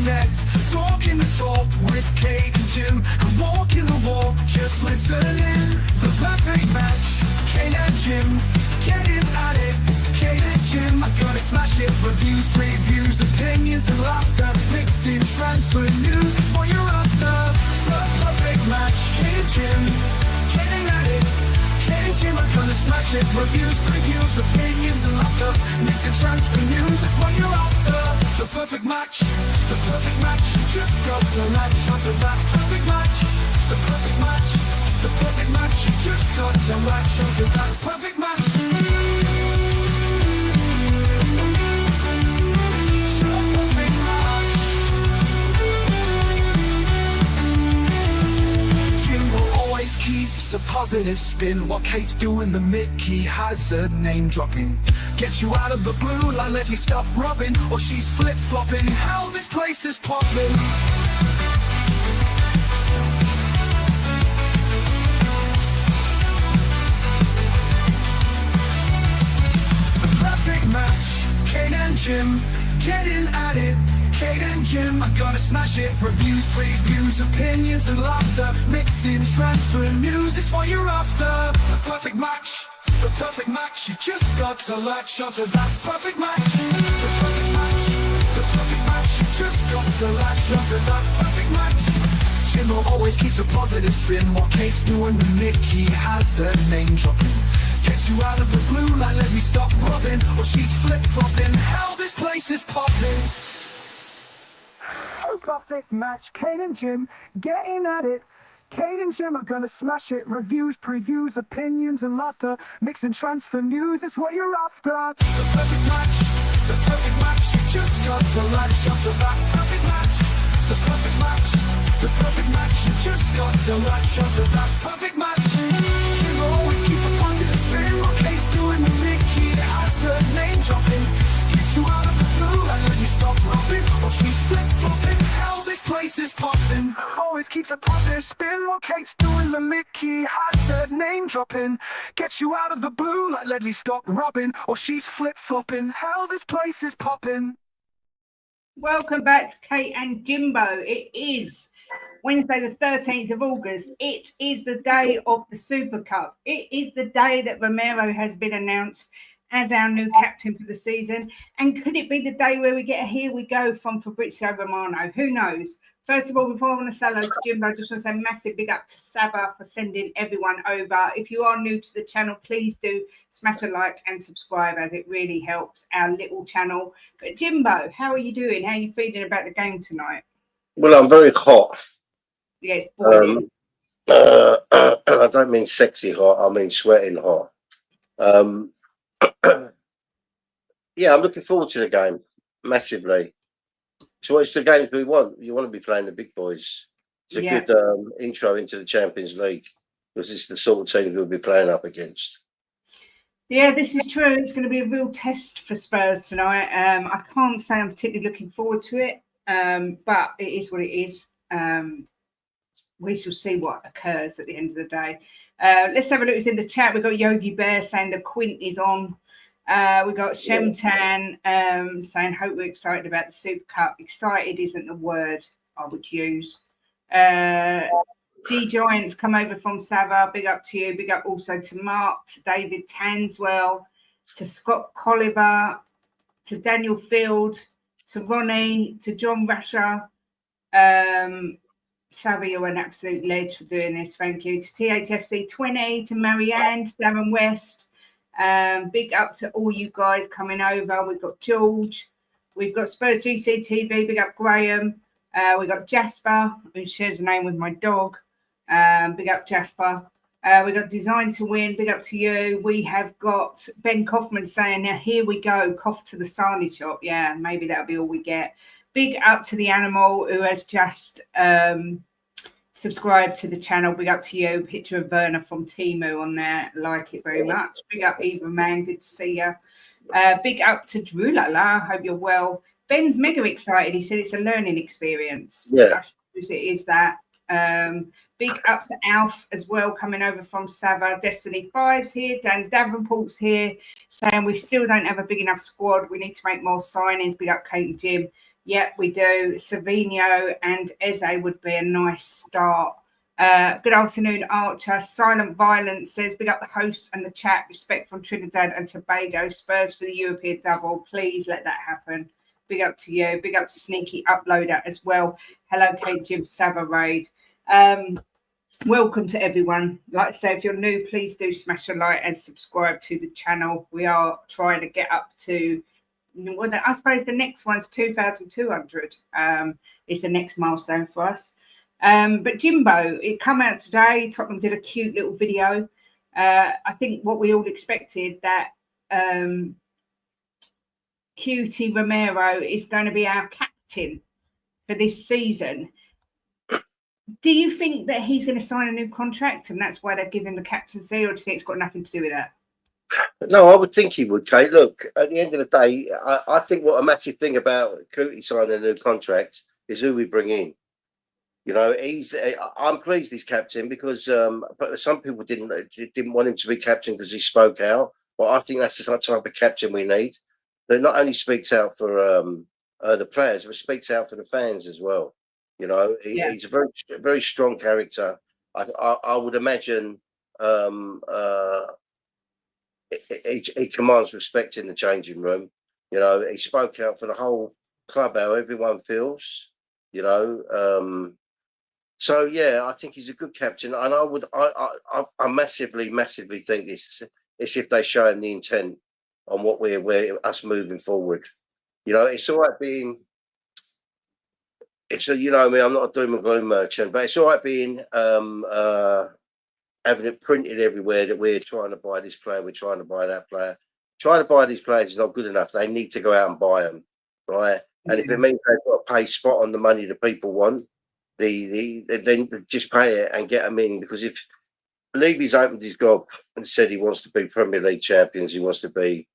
connect. Talking the talk with Kate and Jim, and walking the walk, just listening. The perfect match, Kate and Jim, getting at it. Kate and Jim are gonna smash it. Reviews, previews, opinions and laughter, mixing transfer news is what you're after. The perfect match, Kate and Jim, getting at it. Kate and Jim are gonna smash it. Reviews, previews, opinions and laughter, mixing transfer news is what you're after. The perfect match, the perfect match. You just got to latch onto that perfect match. The perfect match, the perfect match. You just got to latch onto that perfect match. Keeps a positive spin while Kate's doing the Mickey Hazard name dropping. Gets you out of the blue like Levy stop rubbing, or she's flip flopping. Hell, this place is popping. The perfect match, Kate and Jim, getting at it. Kate and Jim are gonna smash it. Reviews, previews, opinions and laughter, mixing transfer news is what you're after. The perfect match, the perfect match. You just got to latch onto that perfect match. The perfect match, the perfect match. You just got to latch onto that perfect match. Jimbo always keeps a positive spin while Kate's doing the Mickey Hazard name dropping. Gets you out of the blue like let me stop rubbing, or she's flip flopping. Hell, this place is popping. Perfect match, Kate and Jim, getting at it. Kate and Jim are gonna smash it. Reviews, previews, opinions and laughter, mixing transfer news is what you're after. The perfect match, the perfect match. You just got to latch onto that perfect match. The perfect match, the perfect match. You just got to latch onto that perfect match. Jim always keeps a positive spin while Kate's doing the Mickey Hazard name dropping. Gets you out of the blue and let you stop rubbing, or she's flip flopping. Hell, this place is popping. Always keeps a positive spin while Kate's doing the Mickey Hazard name dropping. Gets you out of the blue like let me stop rubbing, or she's flip flopping. Hell, this place is popping. Welcome back to Kate and Jimbo. It is Wednesday the 13th of August. It is the day of the Super Cup. It is the day that Romero has been announced as our new captain for the season. And could it be the day where we get a here we go from Fabrizio Romano? Who knows? First of all, before I want to say hello to Jimbo, I just want to say massive big up to Sava for sending everyone over. If you are new to the channel, please do smash a like and subscribe, as it really helps our little channel. But Jimbo, how are you doing? How are you feeling about the game tonight? Well, I'm very hot. Yeah, it's boiling. I don't mean sexy hot, I mean sweating hot. Yeah, I'm looking forward to the game massively. So it's the games we want. You want to be playing the big boys. It's a good intro into the Champions League, because it's the sort of teams we'll be playing up against. Yeah, this is true. It's going to be a real test for Spurs tonight. I can't say I'm particularly looking forward to it, but it is what it is. We shall see what occurs at the end of the day. Let's have a look who's in the chat. We've got Yogi Bear saying the Quint is on. We got Shemtan saying, hope we're excited about the Super Cup. Excited isn't the word I would use. G Giants come over from Sava. Big up to you. Big up also to Mark, to David Tanswell, to Scott Colliver, to Daniel Field, to Ronnie, to John Rasher. Sava, you're an absolute ledge for doing this. Thank you. To THFC 20, to Marianne, to Darren West. Big up to all you guys coming over. We've got George, we've got Spurs GCTV, big up Graham, we've got Jasper, who shares a name with my dog, big up Jasper. We've got Design to Win, big up to you. We have got Ben Kaufman saying, now here we go, cough to the sarnie shop. Yeah, maybe that'll be all we get. Big up to the animal who has just subscribe to the channel. Big up to you. Picture of Werner from Timu on there. Like it very much. Big up Eva, man. Good to see you. Big up to Drew Lala. Hope you're well. Ben's mega excited. He said it's a learning experience. Yeah. I suppose it is that. Big up to Alf as well, coming over from Sava. Destiny 5's here. Dan Davenport's here, saying we still don't have a big enough squad. We need to make more signings. Big up Kate and Jim. Yeah, we do. Savinho and Eze would be a nice start. Good afternoon, Archer. Silent Violence says, big up the hosts and the chat. Respect from Trinidad and Tobago. Spurs for the European double. Please let that happen. Big up to you. Big up to Sneaky Uploader as well. Hello, Kate Jimbo Sava Raid. Welcome to everyone. Like I say, if you're new, please do smash a like and subscribe to the channel. We are trying to get up to, well, I suppose the next one's 2,200 is the next milestone for us. But Jimbo, it come out today. Tottenham did a cute little video. I think what we all expected, that cutie Romero is going to be our captain for this season. Do you think that he's going to sign a new contract and that's why they've given him the captaincy, or do you think it's got nothing to do with that? No, I would think he would, Kate. Look, at the end of the day, I think what a massive thing about Cootie signing a new contract is who we bring in. You know, I'm pleased he's captain because but some people didn't want him to be captain because he spoke out. Well, I think that's the type of captain we need. That not only speaks out for the players, but speaks out for the fans as well. You know, he's a very, very strong character. I would imagine he commands respect in the changing room. You know, he spoke out for the whole club, how everyone feels. You know, so yeah, I think he's a good captain, and I massively think it's if they show him the intent on what we're us moving forward. You know, it's all right being. You know, I mean, I'm not a doom and gloom merchant, but it's all right being having it printed everywhere that we're trying to buy this player, we're trying to buy that player. Trying to buy these players is not good enough. They need to go out and buy them, right? And if it means they've got to pay spot on the money that people want, then just pay it and get them in. Because if Levy's opened his gob and said he wants to be Premier League champions, he wants to be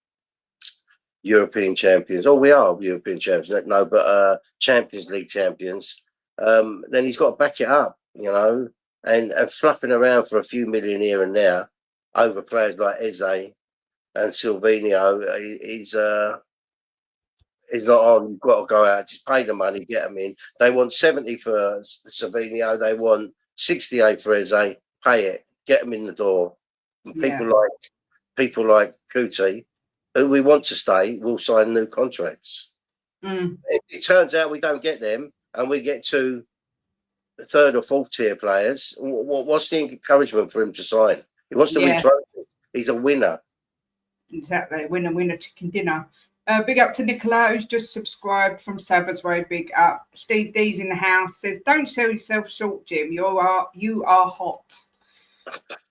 European champions. Oh, we are European champions. No, but Champions League champions. Then he's got to back it up, you know, and fluffing around for a few million here and there over players like Eze and Silvino. He's not on. You've got to go out, just pay the money, get them in. They want 70 for Silvino. They want 68 for Eze. Pay it, get them in the door. And people like Kuti, who we want to stay, will sign new contracts. If it turns out we don't get them and we get to third or fourth tier players, what's the encouragement for him to sign? He wants to win trophies. He's a winner. Exactly. Winner, chicken dinner. Big up to Nicola, who's just subscribed from Savers Road. Big up. Steve D's in the house says, "Don't sell yourself short, Jim. You are hot."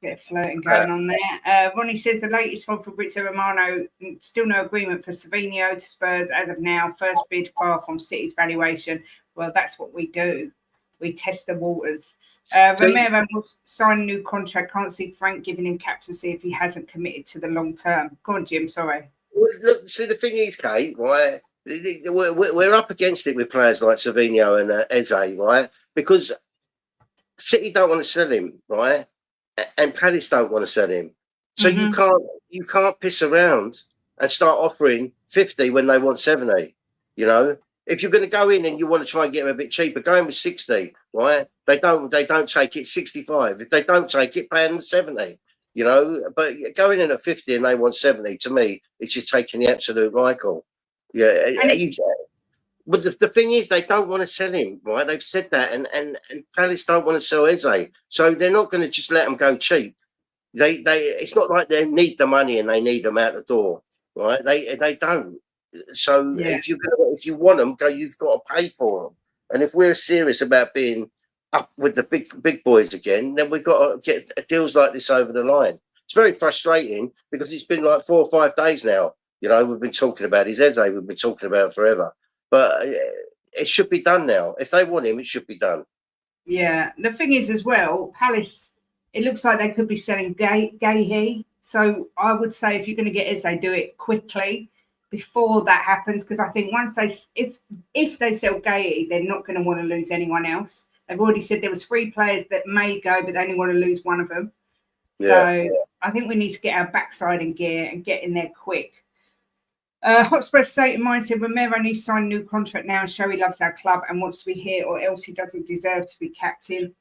Bit of flirting going on there. Ronnie says the latest one for Fabrizio Romano, still no agreement for Savinho to Spurs as of now. First bid far from City's valuation. Well, that's what we do. We test the waters. Romero will sign a new contract. Can't see Frank giving him captaincy if he hasn't committed to the long term. Go on, Jim. Sorry. Well, look, see, the thing is, Kate, right? We're up against it with players like Savinho and Eze, right? Because City don't want to sell him, right? And Palace don't want to sell him. So you can't piss around and start offering 50 when they want 70. You know, if you're going to go in and you want to try and get them a bit cheaper, go in with 60, right? They don't take it 65. If they don't take it, pay them 70. You know, but going in at 50 and they want 70, to me, it's just taking the absolute Michael. Yeah. But the thing is, they don't want to sell him, right? They've said that, and Palace don't want to sell Eze, so they're not going to just let him go cheap. It's not like they need the money and they need them out the door, right? They don't. So if you want them, you've got to pay for them. And if we're serious about being up with the big boys again, then we've got to get deals like this over the line. It's very frustrating because it's been like 4 or 5 days now. You know, we've been talking about his Eze, we've been talking about forever. But it should be done now. If they want him, it should be done. Yeah. The thing is as well, Palace, it looks like they could be selling Gahey. So I would say if you're going to get Eze, do it quickly before that happens. Because I think once if they sell Gahey, they're not going to want to lose anyone else. They've already said there was 3 players that may go, but they only want to lose one of them. So I think we need to get our backside in gear and get in there quick. Hotspur state of mind said Romero needs to sign a new contract now and show he loves our club and wants to be here, or else he doesn't deserve to be captain.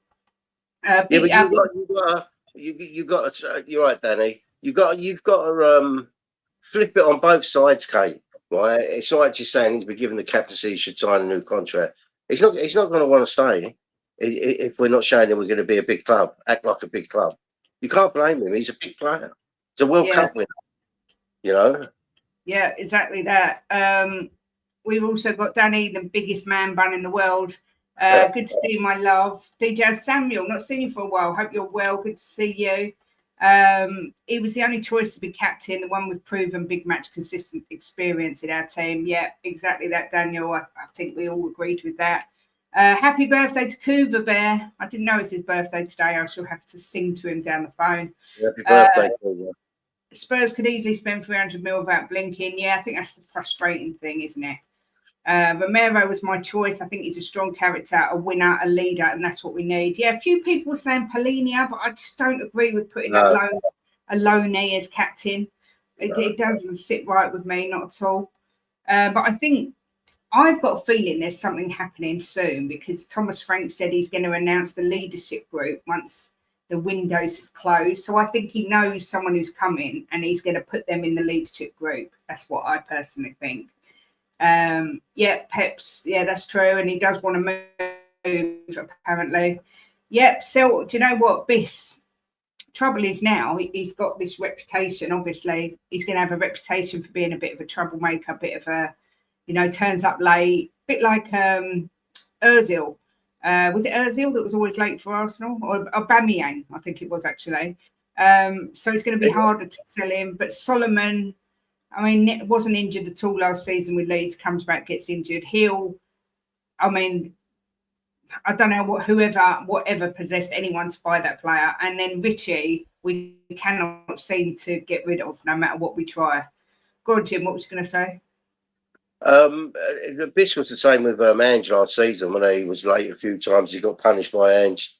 Yeah, but you got to. You're right, Danny. You've got to flip it on both sides, Kate. Right? It's not like just saying he's been given the captaincy, he should sign a new contract. He's not going to want to stay if we're not showing him we're going to be a big club, act like a big club. You can't blame him. He's a big player. He's a World Cup winner. You know. Yeah, exactly that. We've also got Danny, the biggest man bun in the world. Good to see you, my love. DJ Samuel, not seen you for a while. Hope you're well. Good to see you. He was the only choice to be captain, the one with proven big match consistent experience in our team. Yeah, exactly that, Daniel. I think we all agreed with that. Happy birthday to Couva Bear. I didn't know it's his birthday today. I shall have to sing to him down the phone. Happy birthday, Couva. Spurs could easily spend 300 mil without blinking. Yeah, I think that's the frustrating thing, isn't it? Romero was my choice. I think he's a strong character, a winner, a leader, and that's what we need. Yeah, a few people were saying Polinia, but I just don't agree with putting a Loney as captain. It doesn't sit right with me, not at all. But I think I've got a feeling there's something happening soon, because Thomas Frank said he's going to announce the leadership group once the windows have closed. So I think he knows someone who's coming and he's going to put them in the leadership group. That's what I personally think. Pep's, that's true. And he does want to move, apparently. Yep, so do you know what, Biss? Trouble is now he's got this reputation. Obviously, he's going to have a reputation for being a bit of a troublemaker, bit of a, turns up late, bit like Ozil. Was it Ozil that was always late for Arsenal? Or Aubameyang, I think it was actually. So it's going to be harder to sell him. But Solomon, I mean, wasn't injured at all last season with Leeds, comes back, gets injured. I don't know whatever possessed anyone to buy that player. And then Richie, we cannot seem to get rid of no matter what we try. Go on, Jim, what was you going to say? Biss was the same with Ange last season when he was late a few times. He got punished by Ange.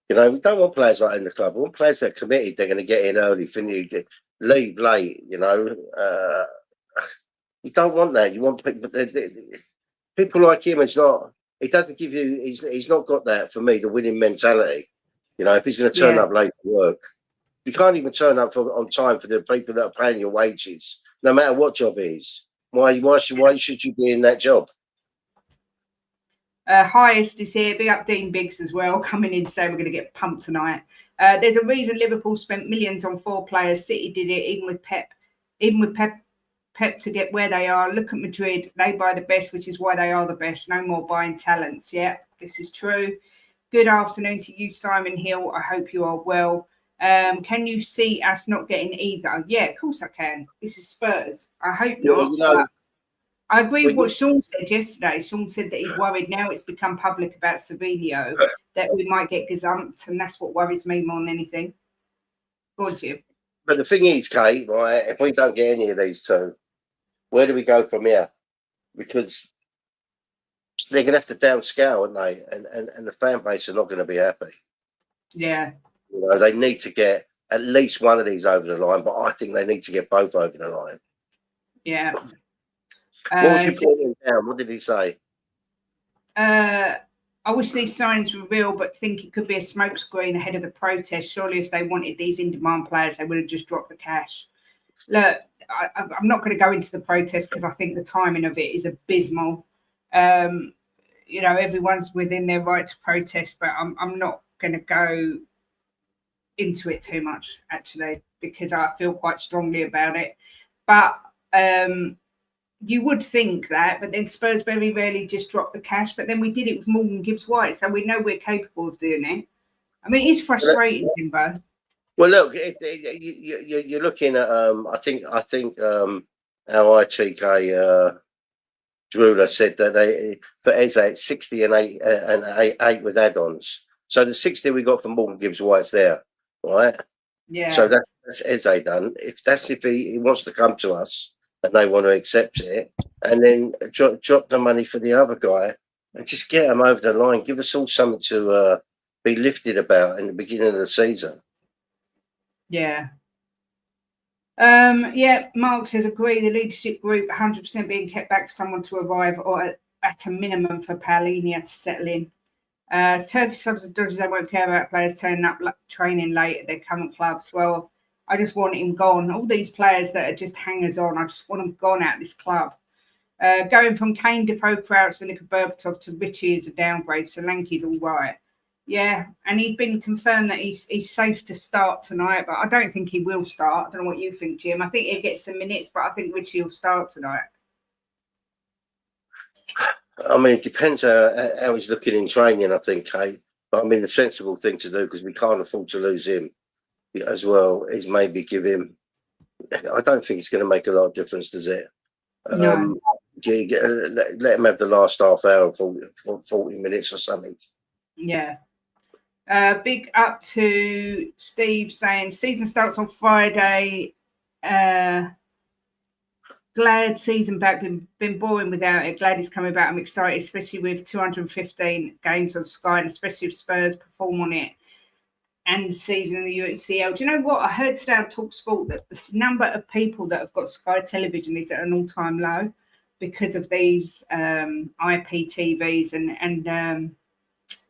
We don't want players like that in the club. We want players that are committed. They're going to get in early, finish, leave late. You don't want that. You want people like him. He doesn't give you. He's not got that for me. The winning mentality. If he's going to turn up late for work, you can't even turn up on time for the people that are paying your wages, no matter what job it is. Why should you be in that job? Highest is here. Big up Dean Biggs as well, coming in to say we're going to get pumped tonight. There's a reason Liverpool spent millions on 4 players. City did it, even with Pep to get where they are. Look at Madrid. They buy the best, which is why they are the best. No more buying talents. Yeah, this is true. Good afternoon to you, Simon Hill. I hope you are well. Can you see us not getting either? Yeah, of course I can. This is Spurs. I hope not. I agree with what Sean said yesterday. Sean said that he's worried now it's become public about Savinio that we might get gazumped, and that's what worries me more than anything. Go on, Jim. But the thing is, Kate, right, if we don't get any of these two, where do we go from here? Because they're going to have to downscale, aren't they? And the fan base are not going to be happy. Yeah. They need to get at least one of these over the line, but I think they need to get both over the line. Yeah. What was your point down? What did he say? I wish these signs were real, but think it could be a smokescreen ahead of the protest. Surely if they wanted these in-demand players, they would have just dropped the cash. Look, I'm not going to go into the protest because I think the timing of it is abysmal. Everyone's within their right to protest, but I'm not going to go into it too much, actually, because I feel quite strongly about it. But you would think that, but then Spurs very rarely just drop the cash. But then we did it with Morgan Gibbs-White, so we know we're capable of doing it. I mean, it's frustrating, Jimbo. Well, look, you're looking at. I think our ITK drooler said that for Eze it's 60 and 8 with add-ons. So the 60 we got from Morgan Gibbs-White's there, right? Yeah. So that's Eze done. If he wants to come to us and they want to accept it, and then drop the money for the other guy and just get them over the line. Give us all something to be lifted about in the beginning of the season. Yeah. Yeah, Mark says agree. The leadership group 100% being kept back for someone to arrive, or at a minimum for Paulinia to settle in. Turkish clubs and Dodgers, they won't care about players turning up training late at their current clubs. Well, I just want him gone. All these players that are just hangers on, I just want them gone out of this club. Going from Kane, Defoe, Crouch, and Nick Berbatov to Richie is a downgrade. Solanke's all right. Yeah, and he's been confirmed that he's safe to start tonight, but I don't think he will start. I don't know what you think, Jim. I think he'll get some minutes, but I think Richie will start tonight. I mean, it depends how he's looking in training, I think, Kate. But I mean, the sensible thing to do, because we can't afford to lose him as well, is maybe give him. I don't think it's going to make a lot of difference, does it? No. Let him have the last half hour, 40 minutes or something. Yeah. Big up to Steve saying season starts on Friday. Glad season back, been boring without it. Glad it's coming back. I'm excited, especially with 215 games on Sky, and especially if Spurs perform on it and the season in the UCL. Do you know what? I heard today on TalkSport that the number of people that have got Sky Television is at an all-time low because of these IPTVs and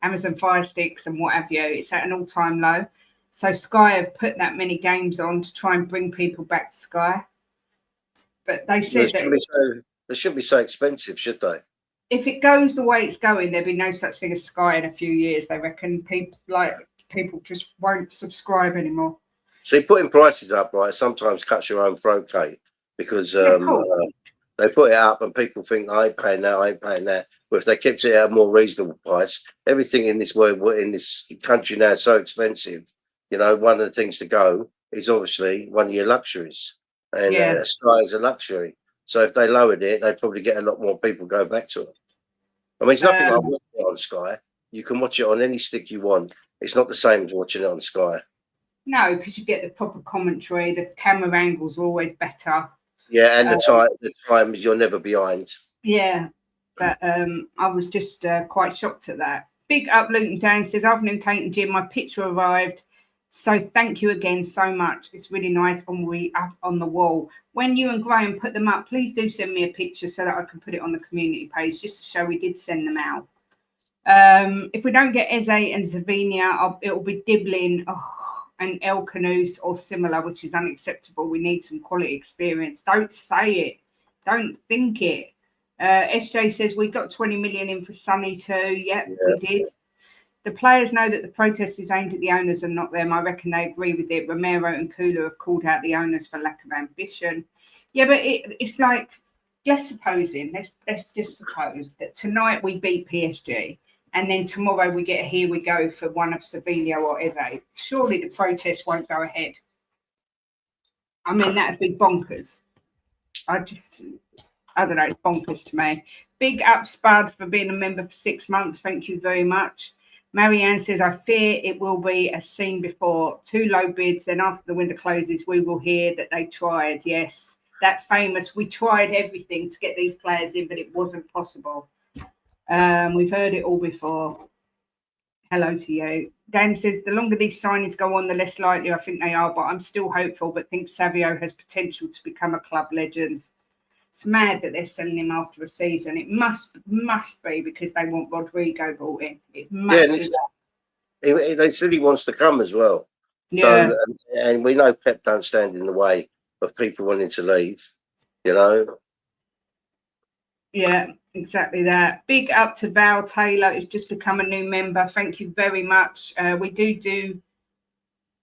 Amazon Fire Sticks and what have you. It's at an all-time low. So Sky have put that many games on to try and bring people back to Sky. But they said they shouldn't be so expensive, should they? If it goes the way it's going, there'll be no such thing as Sky in a few years. They reckon people just won't subscribe anymore. See, putting prices up, right, sometimes cuts your own throat, Kate, because they put it up and people think, I ain't paying that, I ain't paying that. But if they kept it at a more reasonable price, everything in this world, in this country now is so expensive. You know, one of the things to go is obviously one of your luxuries. And Sky is a luxury. So if they lowered it, they'd probably get a lot more people go back to it. I mean, it's nothing like watching it on Sky. You can watch it on any stick you want. It's not the same as watching it on Sky. No, because you get the proper commentary. The camera angles are always better. Yeah, and the time is you're never behind. Yeah, but I was just quite shocked at that. Big up, Luton Dan says, afternoon, Kate and Jim. My picture arrived. So thank you again so much. It's really nice up on the wall. When you and Graham put them up, please do send me a picture so that I can put it on the community page just to show we did send them out. If we don't get Eze and Zavinia, it'll be Diblin and El Canus or similar, which is unacceptable. We need some quality experience. Don't say it. Don't think it. SJ says we got 20 million in for Sonny too. Yep, we did. The players know that the protest is aimed at the owners and not them. I reckon they agree with it. Romero and Kula have called out the owners for lack of ambition. Yeah, but it's like, let's just suppose that tonight we beat PSG and then tomorrow we get a here we go for one of Sevilla or Eve. Surely the protest won't go ahead. I mean, that'd be bonkers. I don't know, it's bonkers to me. Big up, Spud, for being a member for 6 months. Thank you very much. Marianne says, I fear it will be as seen before. 2 low bids, then after the window closes, we will hear that they tried. Yes, that famous, we tried everything to get these players in, but it wasn't possible. We've heard it all before. Hello to you. Dan says, the longer these signings go on, the less likely I think they are, but I'm still hopeful, but think Savio has potential to become a club legend. It's mad that they're selling him after a season. It must be because they want Rodrigo brought in. It must be that. They said he wants to come as well. Yeah. So, and we know Pep don't stand in the way of people wanting to leave, you know. Yeah, exactly that. Big up to Val Taylor, who's just become a new member. Thank you very much. We do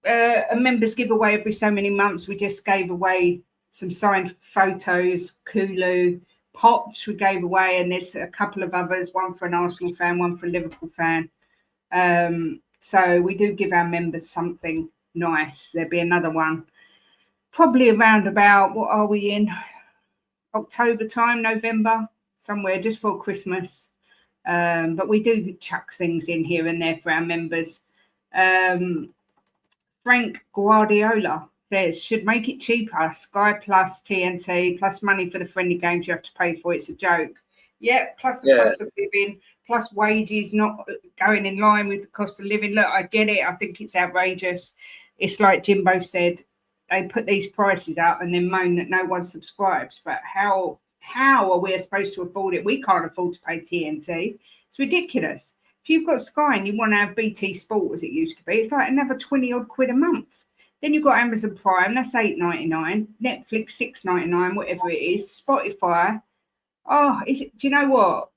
a members giveaway every so many months. We just gave away some signed photos, Kulu, Potch we gave away, and there's a couple of others, one for an Arsenal fan, one for a Liverpool fan. So we do give our members something nice. There'll be another one, probably around about, what are we in? October time, November, somewhere just for Christmas. But we do chuck things in here and there for our members. Frank Guardiola says, should make it cheaper. Sky plus TNT, plus money for the friendly games you have to pay for. It's a joke. Yeah, plus the cost of living, plus wages not going in line with the cost of living. Look, I get it. I think it's outrageous. It's like Jimbo said, they put these prices out and then moan that no one subscribes. But how are we supposed to afford it? We can't afford to pay TNT. It's ridiculous. If you've got Sky and you want to have BT Sport as it used to be, it's like another 20 odd quid a month. Then you've got Amazon Prime, that's $8.99, Netflix $6.99, whatever it is, Spotify. Oh, do you know what?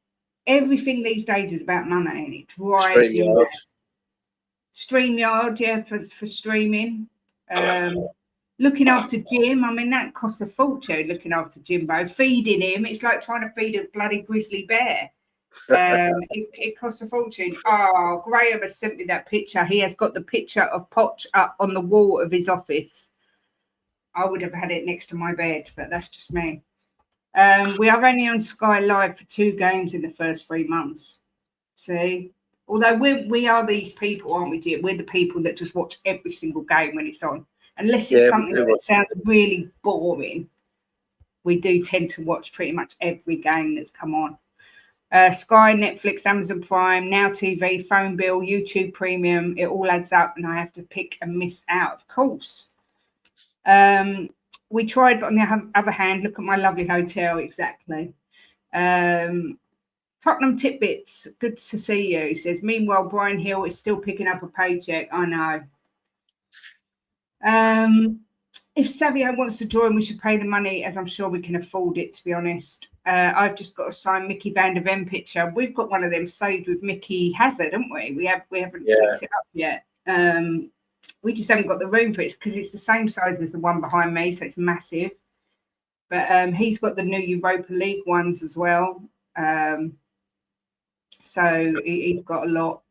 Everything these days is about money, and it drives you mad. StreamYard, yeah, for streaming. Looking after Jim, I mean, that costs a fortune, looking after Jimbo. Feeding him, it's like trying to feed a bloody grizzly bear. It costs a fortune. Oh, Graham has sent me that picture. He has got the picture of Poch up on the wall of his office. I would have had it next to my bed, but that's just me. We are only on Sky Live for 2 games in the first 3 months. See? Although we are these people, aren't we, dear? We're the people that just watch every single game when it's on. Unless it's something that sounds really boring, we do tend to watch pretty much every game that's come on. Sky, Netflix, Amazon Prime, Now TV, phone bill, YouTube Premium, it all adds up and I have to pick and miss out, of course. We tried, but on the other hand, look at my lovely hotel, exactly. Tottenham Titbits, good to see you, says, meanwhile, Brian Hill is still picking up a paycheck. I know. If Savio wants to join, we should pay the money, as I'm sure we can afford it, to be honest. I've just got a signed Mickey Van der Ven picture. We've got one of them saved with Mickey Hazard, haven't we? We haven't picked it up yet. We just haven't got the room for it because it's the same size as the one behind me, so it's massive. But he's got the new Europa League ones as well. So he's got a lot.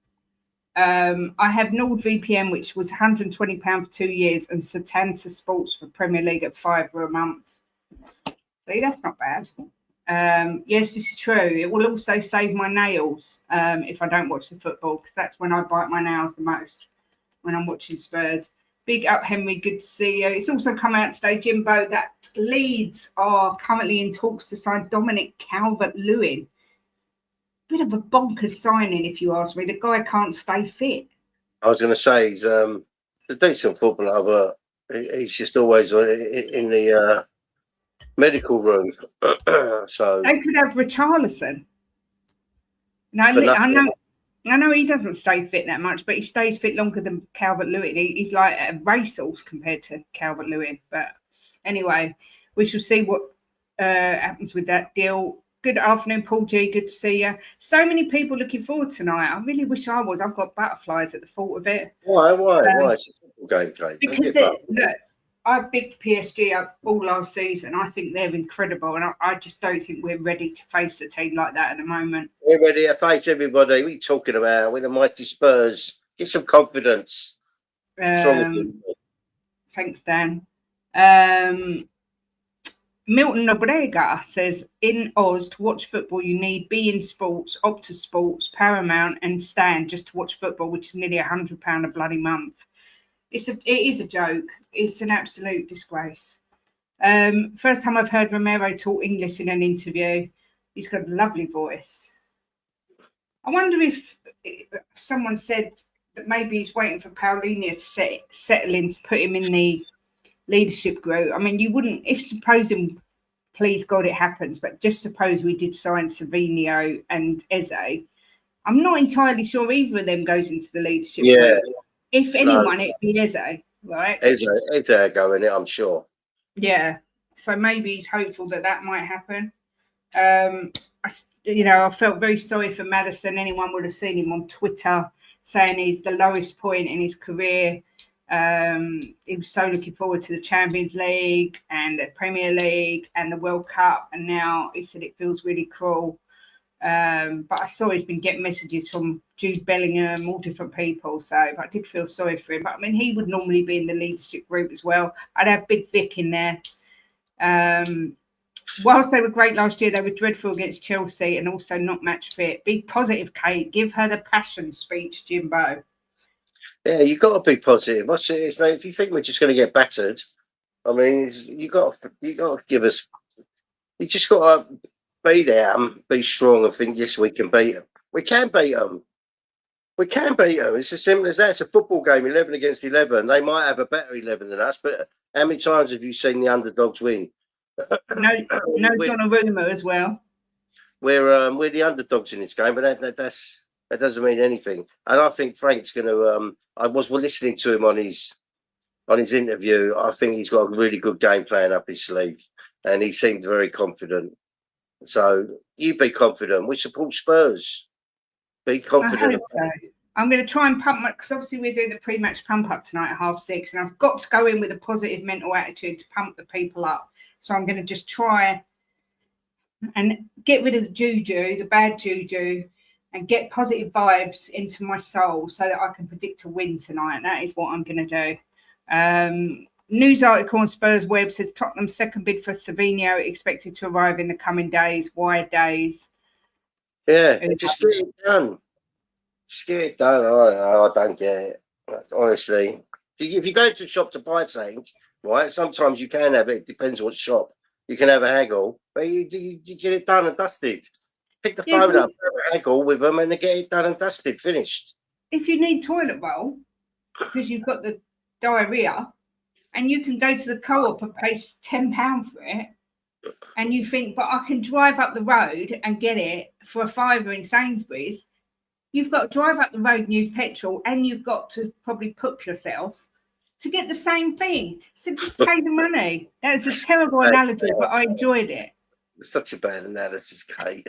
I have NordVPN, which was £120 for 2 years, and Setanta Sports for Premier League at £5 a month. See, that's not bad. Yes, this is true. It will also save my nails if I don't watch the football, because that's when I bite my nails the most, when I'm watching Spurs. Big up, Henry. Good to see you. It's also come out today, Jimbo, that Leeds are currently in talks to sign Dominic Calvert-Lewin. Bit of a bonkers signing, if you ask me. The guy can't stay fit. I was going to say he's a decent footballer, but he's just always in the medical room. So they could have Richarlison. No, I know he doesn't stay fit that much, but he stays fit longer than Calvert-Lewin. He's like a racehorse compared to Calvert-Lewin. But anyway, we shall see what happens with that deal. Good afternoon, Paul G. Good to see you. So many people looking forward tonight. I really wish I was. I've got butterflies at the thought of it. Why? It's a football game, Kate. Because I've bigged PSG up all last season. I think they're incredible, and I just don't think we're ready to face a team like that at the moment. We're ready to face everybody. What are you talking about? We're the mighty Spurs. Get some confidence. Thanks, Dan. Milton Nobrega says, in Oz, to watch football, you need beIN Sports, Optus Sports, Paramount, and Stan just to watch football, which is nearly £100 a bloody month. It is a joke. It's an absolute disgrace. First time I've heard Romero talk English in an interview. He's got a lovely voice. I wonder if someone said that maybe he's waiting for Paulinho to settle in to put him in the leadership group. I mean, you wouldn't, if supposing, please God, it happens, but just suppose we did sign Savinho and Eze. I'm not entirely sure either of them goes into the leadership group. If anyone, it'd be Eze, right? Eze go in it, I'm sure. Yeah. So maybe he's hopeful that might happen. I felt very sorry for Maddison. Anyone would have seen him on Twitter saying he's the lowest point in his career. He was so looking forward to the Champions League and the Premier League and the World Cup, and now he said it feels really cruel. But I saw he's been getting messages from Jude Bellingham, all different people. So I did feel sorry for him. But I mean, he would normally be in the leadership group as well. I'd have Big Vic in there. Whilst they were great last year, they were dreadful against Chelsea and also not match fit. Be positive, Kate. Give her the passion speech, Jimbo. Yeah, you've got to be positive. It's like, if you think we're just going to get battered, I mean, you got to give us. You just got to be there and be strong and think, yes, we can beat them. We can beat them. We can beat them. It's as simple as that. It's a football game, 11 against 11. They might have a better 11 than us, but how many times have you seen the underdogs win? No Romero as well. We're the underdogs in this game, but that doesn't mean anything. And I think Frank's going to. I was listening to him on his interview. I think he's got a really good game plan up his sleeve, and he seemed very confident. So you be confident. We support Spurs. Be confident. I hope so. I'm going to try and pump because obviously we're doing the pre-match pump up tonight at 6:30, and I've got to go in with a positive mental attitude to pump the people up. So I'm going to just try and get rid of the juju, the bad juju, and get positive vibes into my soul so that I can predict a win tonight. And that is what I'm going to do. News article on Spurs web says Tottenham's second bid for Savinho expected to arrive in the coming days. Why days? Yeah, just get it done. Just get it done. I don't get it. Honestly, if you go to the shop to buy something, right, sometimes you can have it. It depends what shop. You can have a haggle, but you get it done and dusted. Pick the phone up, have a haggle with them, and they get it done and dusted, finished. If you need toilet roll because you've got the diarrhea, and you can go to the co-op and pay £10 for it, and you think, but I can drive up the road and get it for £5 in Sainsbury's. You've got to drive up the road and use petrol, and you've got to probably poop yourself to get the same thing. So just pay the money. That was a terrible analogy, but I enjoyed it. It's such a bad analysis, Kate.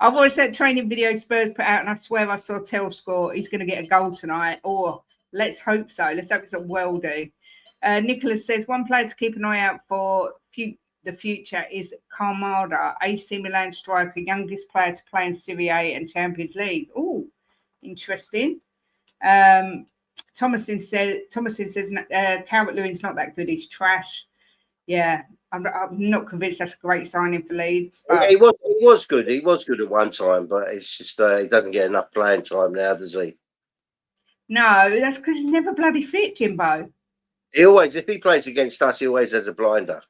I watched that training video Spurs put out, and I swear I saw Tell score. He's going to get a goal tonight. Or let's hope so. Let's hope it's a well-do. Nicholas says one player to keep an eye out for the future is Carmada, AC Milan striker, youngest player to play in Serie A and Champions League. Oh, interesting. Thomason says Calvert-Lewin's not that good. He's trash. Yeah, I'm not convinced that's a great signing for Leeds. But He was good. He was good at one time, but it's just he doesn't get enough playing time now, does he? No, that's because he's never bloody fit, Jimbo. If he plays against us, he always has a blinder.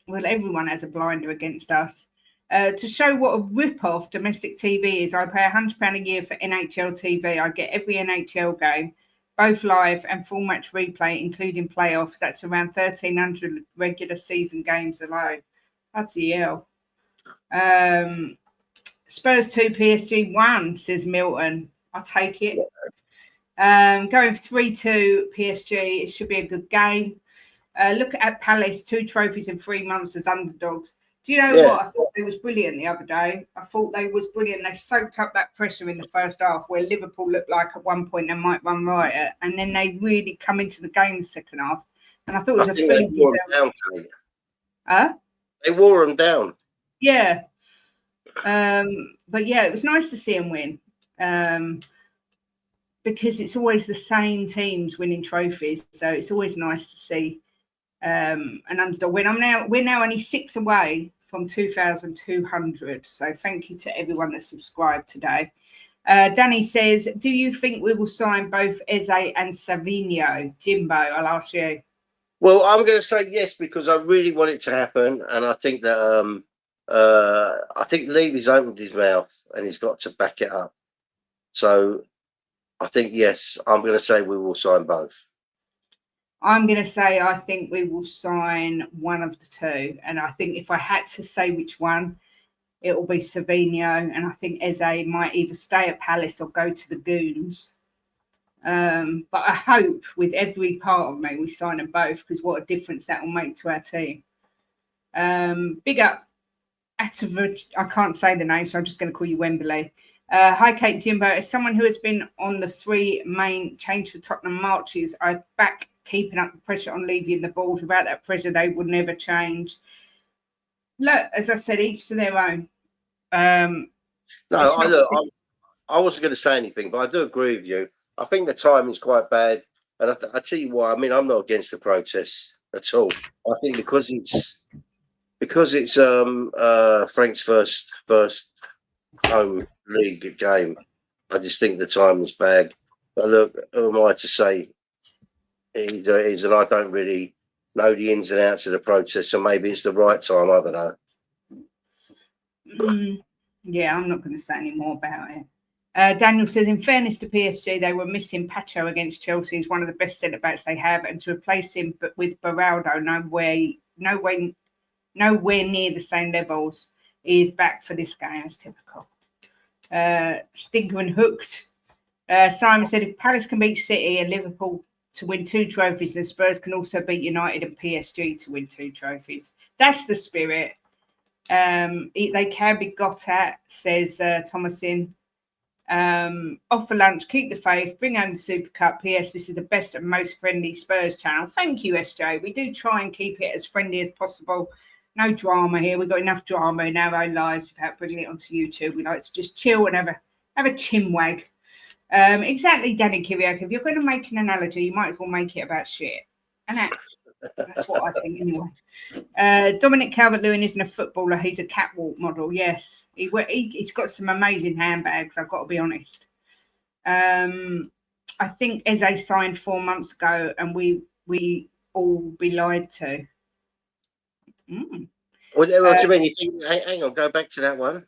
Well, everyone has a blinder against us. To show what a rip-off domestic TV is, I pay £100 a year for NHL TV. I get every NHL game, both live and full match replay, including playoffs. That's around 1,300 regular season games alone. Bloody hell. Spurs 2, PSG 1, says Milton. I'll take it. Going 3-2 PSG. It should be a good game. Look at Palace, 2 trophies in 3 months as underdogs. Do you know what? I thought they was brilliant the other day. I thought they was brilliant. They soaked up that pressure in the first half where Liverpool looked like at one point they might run riot. And then they really come into the game the second half. And I thought it was a fully deserved. They wore them down. Yeah. But yeah, it was nice to see them win. Because it's always the same teams winning trophies. So it's always nice to see an underdog win. We're now only 6 away from 2,200. So thank you to everyone that subscribed today. Danny says, do you think we will sign both Eze and Savinho? Jimbo, I'll ask you. Well, I'm going to say yes because I really want it to happen, and I think that I think Levy's opened his mouth and he's got to back it up. So I think yes. I'm going to say we will sign both. I'm going to say I think we will sign one of the two, and I think if I had to say which one, it will be Savinho, and I think Eze might either stay at Palace or go to the Goons. But I hope with every part of me we sign them both because what a difference that will make to our team. Big up Atavich. I can't say the name, so I'm just going to call you Wembley. Hi, Kate Jimbo. As someone who has been on the 3 main change for Tottenham marches, I back keeping up the pressure on Levy and the balls. Without that pressure, they would never change. Look, as I said, each to their own. I wasn't going to say anything, but I do agree with you. I think the timing's quite bad, and I tell you why. I mean, I'm not against the protest at all. I think because it's Frank's first home league game. I just think the timing's bad. But look, who am I to say it is? And I don't really know the ins and outs of the protest, so maybe it's the right time. I don't know. Yeah, I'm not going to say any more about it. Daniel says, in fairness to PSG, they were missing Pacho against Chelsea. He's one of the best centre backs they have, and to replace him, but with Beraldo, nowhere near the same levels. He is back for this game. That's typical. Stinker and hooked. Simon said, if Palace can beat City and Liverpool to win 2 trophies, then Spurs can also beat United and PSG to win 2 trophies. That's the spirit. They can be got at, says Thomasin. Off for lunch, keep the faith, bring home the Super Cup. P.S. This is the best and most friendly Spurs channel. Thank you, SJ. We do try and keep it as friendly as possible. No drama here. We've got enough drama in our own lives without bringing it onto YouTube. We like to just chill and have a chin wag. Exactly, Danny Kiriak. If you're going to make an analogy, you might as well make it about shit. And that's what I think anyway. Dominic Calvert-Lewin isn't a footballer. He's a catwalk model. Yes. He's got some amazing handbags, I've got to be honest. I think Eze signed 4 months ago and we all be lied to. What do you mean? You think, hang on, go back to that one.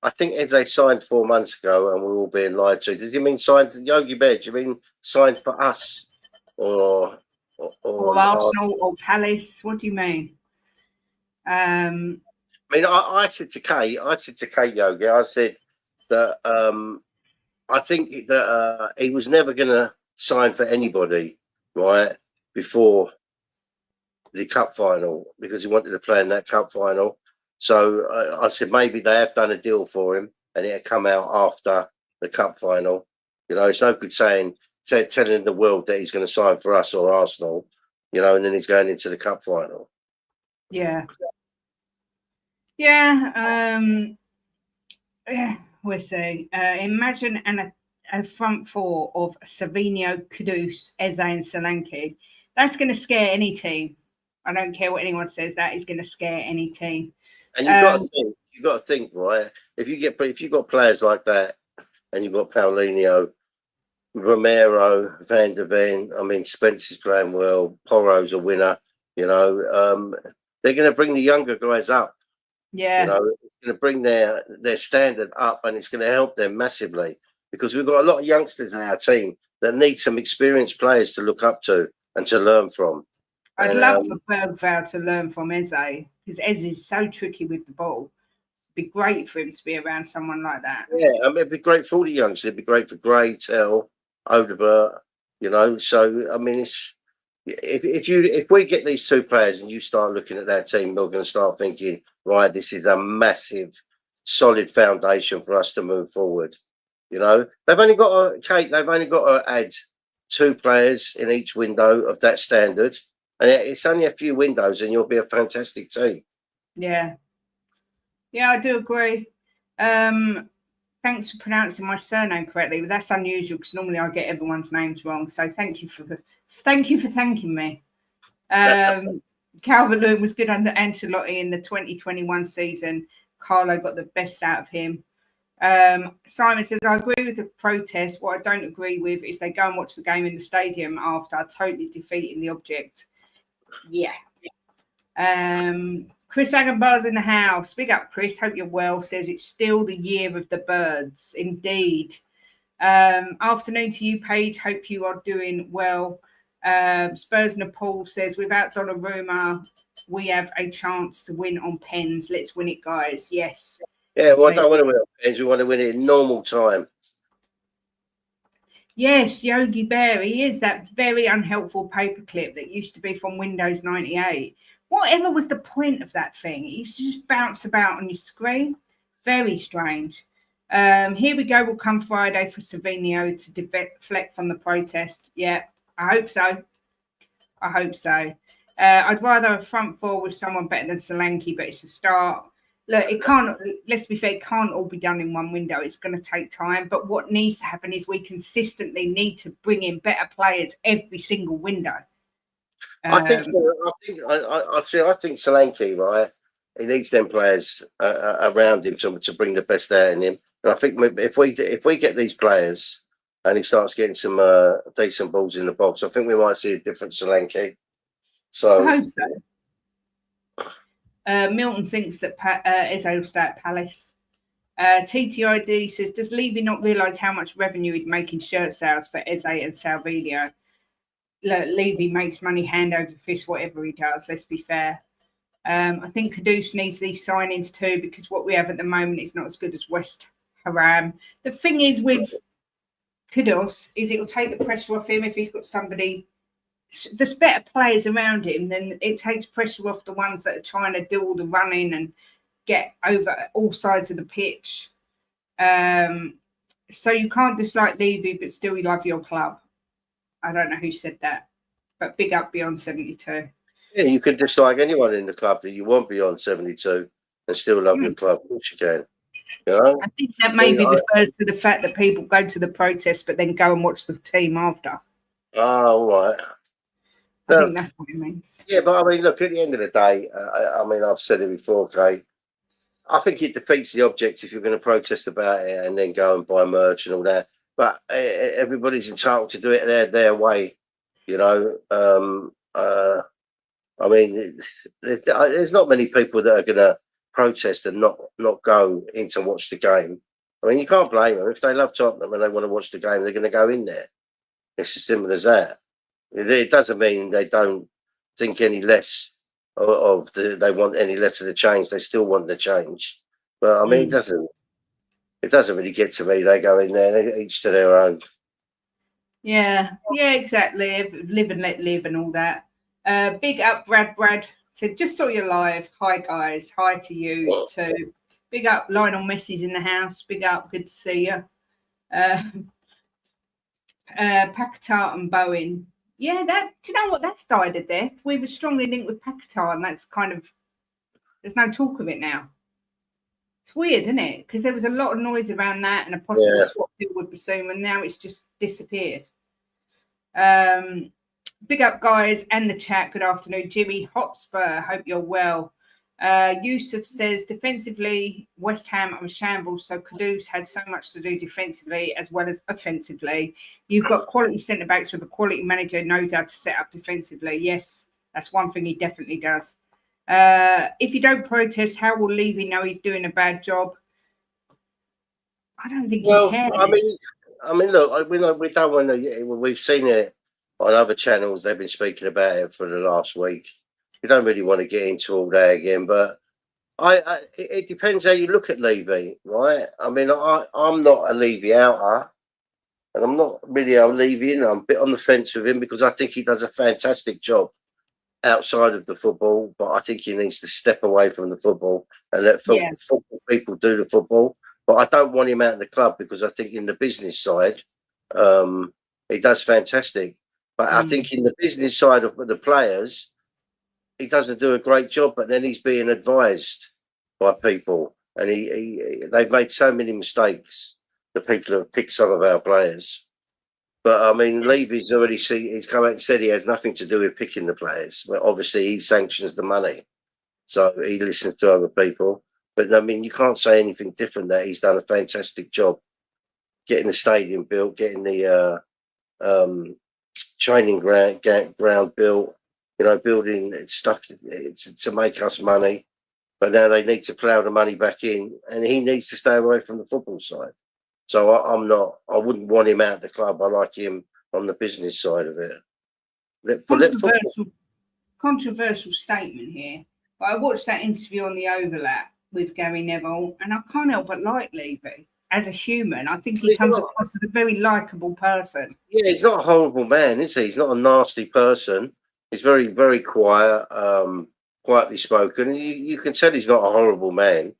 I think Eze signed 4 months ago and we're all being lied to. Did you mean signed to Yogi Bear? Do you mean signed for us? Or Arsenal or Palace? What do you mean? I mean, I said to Kate Yogi, I said that I think that he was never going to sign for anybody, right, before the cup final because he wanted to play in that cup final. So I said maybe they have done a deal for him and it'll come out after the cup final. You know, it's no good telling the world that he's going to sign for us or Arsenal, you know, and then he's going into the cup final. Yeah. Yeah. We'll see. Imagine a front 4 of Savinho, Kudus, Eze and Solanke. That's going to scare any team. I don't care what anyone says. That is going to scare any team. And you've got to think, right? If you've got players like that, and you've got Paulinho, Romero, Van der Ven. I mean, Spencer's playing well. Porro's a winner. You know, they're going to bring the younger guys up. Yeah, you know, it's going to bring their standard up, and it's going to help them massively because we've got a lot of youngsters in our team that need some experienced players to look up to and to learn from. I'd love for Bergvall to learn from Eze because Eze is so tricky with the ball. It'd be great for him to be around someone like that. Yeah, I mean, it'd be great for all the youngsters. It'd be great for Gray, Tell, Odebert, you know. So, I mean, it's if we get these 2 players and you start looking at that team, we're going to start thinking, right, this is a massive, solid foundation for us to move forward. You know, they've only got to add 2 players in each window of that standard. And it's only a few windows and you'll be a fantastic team. Yeah. Yeah, I do agree. Thanks for pronouncing my surname correctly. But that's unusual because normally I get everyone's names wrong. So thank you for thanking me. Calvert-Lewin was good under Ancelotti in the 2021 season. Carlo got the best out of him. Simon says, I agree with the protest. What I don't agree with is they go and watch the game in the stadium after totally defeating the object. Yeah. Chris Agambar's in the house. Big up, Chris. Hope you're well. Says it's still the year of the birds. Indeed. Afternoon to you, Paige. Hope you are doing well. Spurs Nepal says, without Donnarumma, we have a chance to win on pens. Let's win it, guys. Yes. Yeah, well, I don't want to win on pens. We want to win it in normal time. Yes, Yogi Bear. He is that very unhelpful paperclip that used to be from Windows 98. Whatever was the point of that thing? It used to just bounce about on your screen. Very strange. Here we go. We'll come Friday for Savinho to deflect from the protest. Yeah, I hope so. I'd rather a front 4 with someone better than Solanke, but it's a start. Look, it can't, let's be fair, it can't all be done in one window. It's going to take time. But what needs to happen is we consistently need to bring in better players every single window. I think Solanke, right? He needs them players around him to bring the best out in him. And I think if we get these players and he starts getting some decent balls in the box, I think we might see a different Solanke. So I hope so. Milton thinks that Eze will stay at Palace. TTID says, does Levy not realise how much revenue he'd make in shirt sales for Eze and Salvino? Look, Levy makes money hand over fist, whatever he does, let's be fair. I think Kudus needs these signings too, because what we have at the moment is not as good as West Ham. The thing is with Kudus is it'll take the pressure off him if he's got somebody. There's better players around him, then it takes pressure off the ones that are trying to do all the running and get over all sides of the pitch. So you can't dislike Levy, but still you love your club. I don't know who said that, but big up Beyond 72. Yeah, you can dislike anyone in the club that you want beyond 72 and still love your club. Of course you can. You know? I think that maybe refers to the fact that people go to the protest but then go and watch the team after. Oh, all right. I think that's what it means. Yeah, but I mean, look, at the end of the day, I mean, I've said it before, Kate. I think it defeats the object if you're going to protest about it and then go and buy merch and all that. But everybody's entitled to do it their way, you know. I mean, there's not many people that are going to protest and not go in to watch the game. I mean, you can't blame them. If they love Tottenham and they want to watch the game, they're going to go in there. It's as simple as that. It doesn't mean they don't think any less they want any less of the change. They still want the change. But I mean, it doesn't really get to me. They go in there, each to their own. Yeah, exactly. Live and let live and all that. Big up, Brad said, just saw you live. Hi, guys. Hi to you too. Big up, Lionel Messi's in the house. Big up, good to see you. Paquetá and Bowen. Yeah, do you know what? That's died a death. We were strongly linked with Paquetá, and that's kind of, there's no talk of it now. It's weird, isn't it? Because there was a lot of noise around that and a possible swap deal with Bassoon, and now it's just disappeared. Big up, guys, and the chat. Good afternoon. Jimmy Hotspur, hope you're well. Yusuf says, defensively, West Ham are a shambles, so Kudus had so much to do defensively as well as offensively. You've got quality centre-backs with a quality manager who knows how to set up defensively. Yes, that's one thing he definitely does. If you don't protest, how will Levy know he's doing a bad job? I don't think he cares. I mean, look, we don't want to. We've seen it on other channels. They've been speaking about it for the last week. We don't really want to get into all that again, but it depends how you look at Levy, right? I mean, I'm not a Levy outer, and I'm not really a Levy in. I'm a bit on the fence with him because I think he does a fantastic job outside of the football, but I think he needs to step away from the football and let football people do the football. But I don't want him out of the club because I think in the business side, he does fantastic. But I think in the business side of the players, he doesn't do a great job, but then he's being advised by people. And they've made so many mistakes, the people who have picked some of our players. But, I mean, Levy's already he's come out and said he has nothing to do with picking the players. But obviously, he sanctions the money. So he listens to other people. But, I mean, you can't say anything different that he's done a fantastic job getting the stadium built, getting the training ground built, you know, building stuff to make us money. But now they need to plough the money back in, and he needs to stay away from the football side. So I wouldn't want him out of the club. I like him on the business side of it. Controversial statement here. But I watched that interview on the Overlap with Gary Neville, and I can't help but like Levy as a human. I think he comes across as a very likeable person. Yeah, he's not a horrible man, is he? He's not a nasty person. He's very, very quiet, quietly spoken. You can tell he's not a horrible man,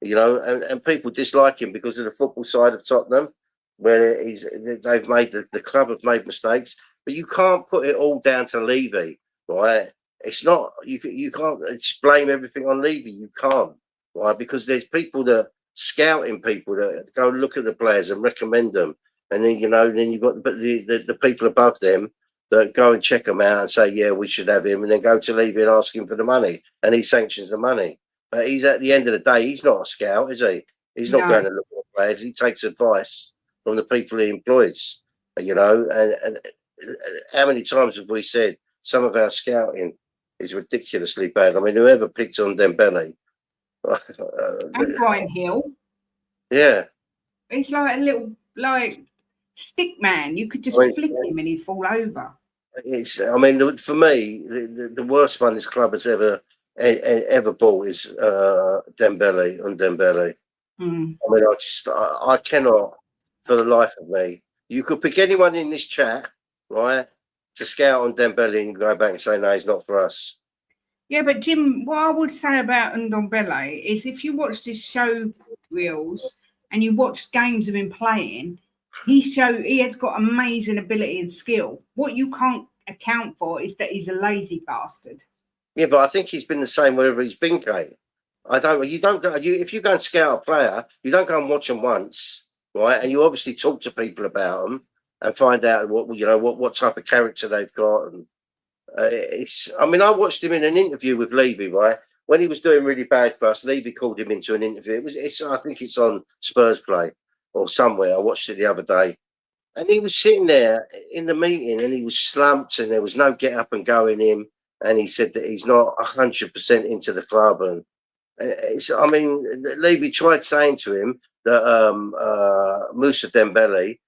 you know, and people dislike him because of the football side of Tottenham, where they've made the club have made mistakes. But you can't put it all down to Levy, right? It's not, you can't just blame everything on Levy. You can't, right? Because there's people that scouting people that go look at the players and recommend them. And then, you know, then you've got the people above them that go and check them out and say, yeah, we should have him, and then go to Levy and ask him for the money, and he sanctions the money. But he's at the end of the day, he's not a scout, is he? He's not going to look at the players. He takes advice from the people he employs, you know. And how many times have we said some of our scouting is ridiculously bad. I mean, whoever picked on Dembele, And Brian Hill. yeah, He's like a little stick man. You could just I mean, flick him and he'd fall over. I mean, for me, the worst one this club has ever bought is Dembele on Dembele. Mm. I mean, I cannot, for the life of me. You could pick anyone in this chat, right, to scout on Dembele and go back and say, no, he's not for us. Yeah, but Jim, what I would say about Ndombele is if you watch his show reels and you watch games of him playing, he has got amazing ability and skill. What you can't account for is that he's a lazy bastard. Yeah, but I think he's been the same wherever he's been, Kate. If you go and scout a player, you don't go and watch them once, right? And you obviously talk to people about them and find out what type of character they've got. And I mean, I watched him in an interview with Levy, right? When he was doing really bad for us, Levy called him into an interview. I think it's on Spurs Play or somewhere. I watched it the other day. And he was sitting there in the meeting and he was slumped and there was no get up and go in him. And he said that he's not 100% into the club. And Levy tried saying to him that Moussa Dembele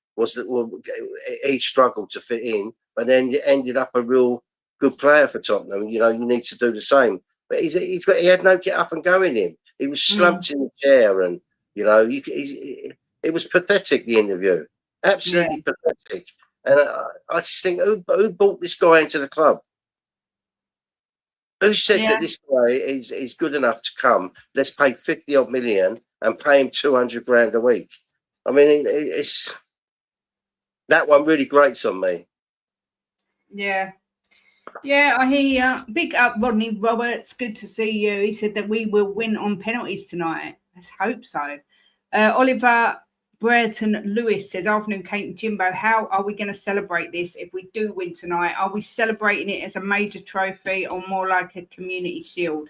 he struggled to fit in, but then ended up a real good player for Tottenham. You need to do the same. But he had no get up and go in him. He was slumped in the chair, and it was pathetic. The interview, absolutely pathetic. And I just think, who brought this guy into the club? Who said that this guy is good enough to come? Let's pay 50 odd million and pay him 200 grand a week. I mean, it's that one really grates on me. Yeah. Yeah, I hear you. Big up, Rodney Roberts. Good to see you. He said that we will win on penalties tonight. Let's hope so. Oliver Brereton Lewis says, afternoon, Kate and Jimbo. How are we going to celebrate this if we do win tonight? Are we celebrating it as a major trophy or more like a community shield?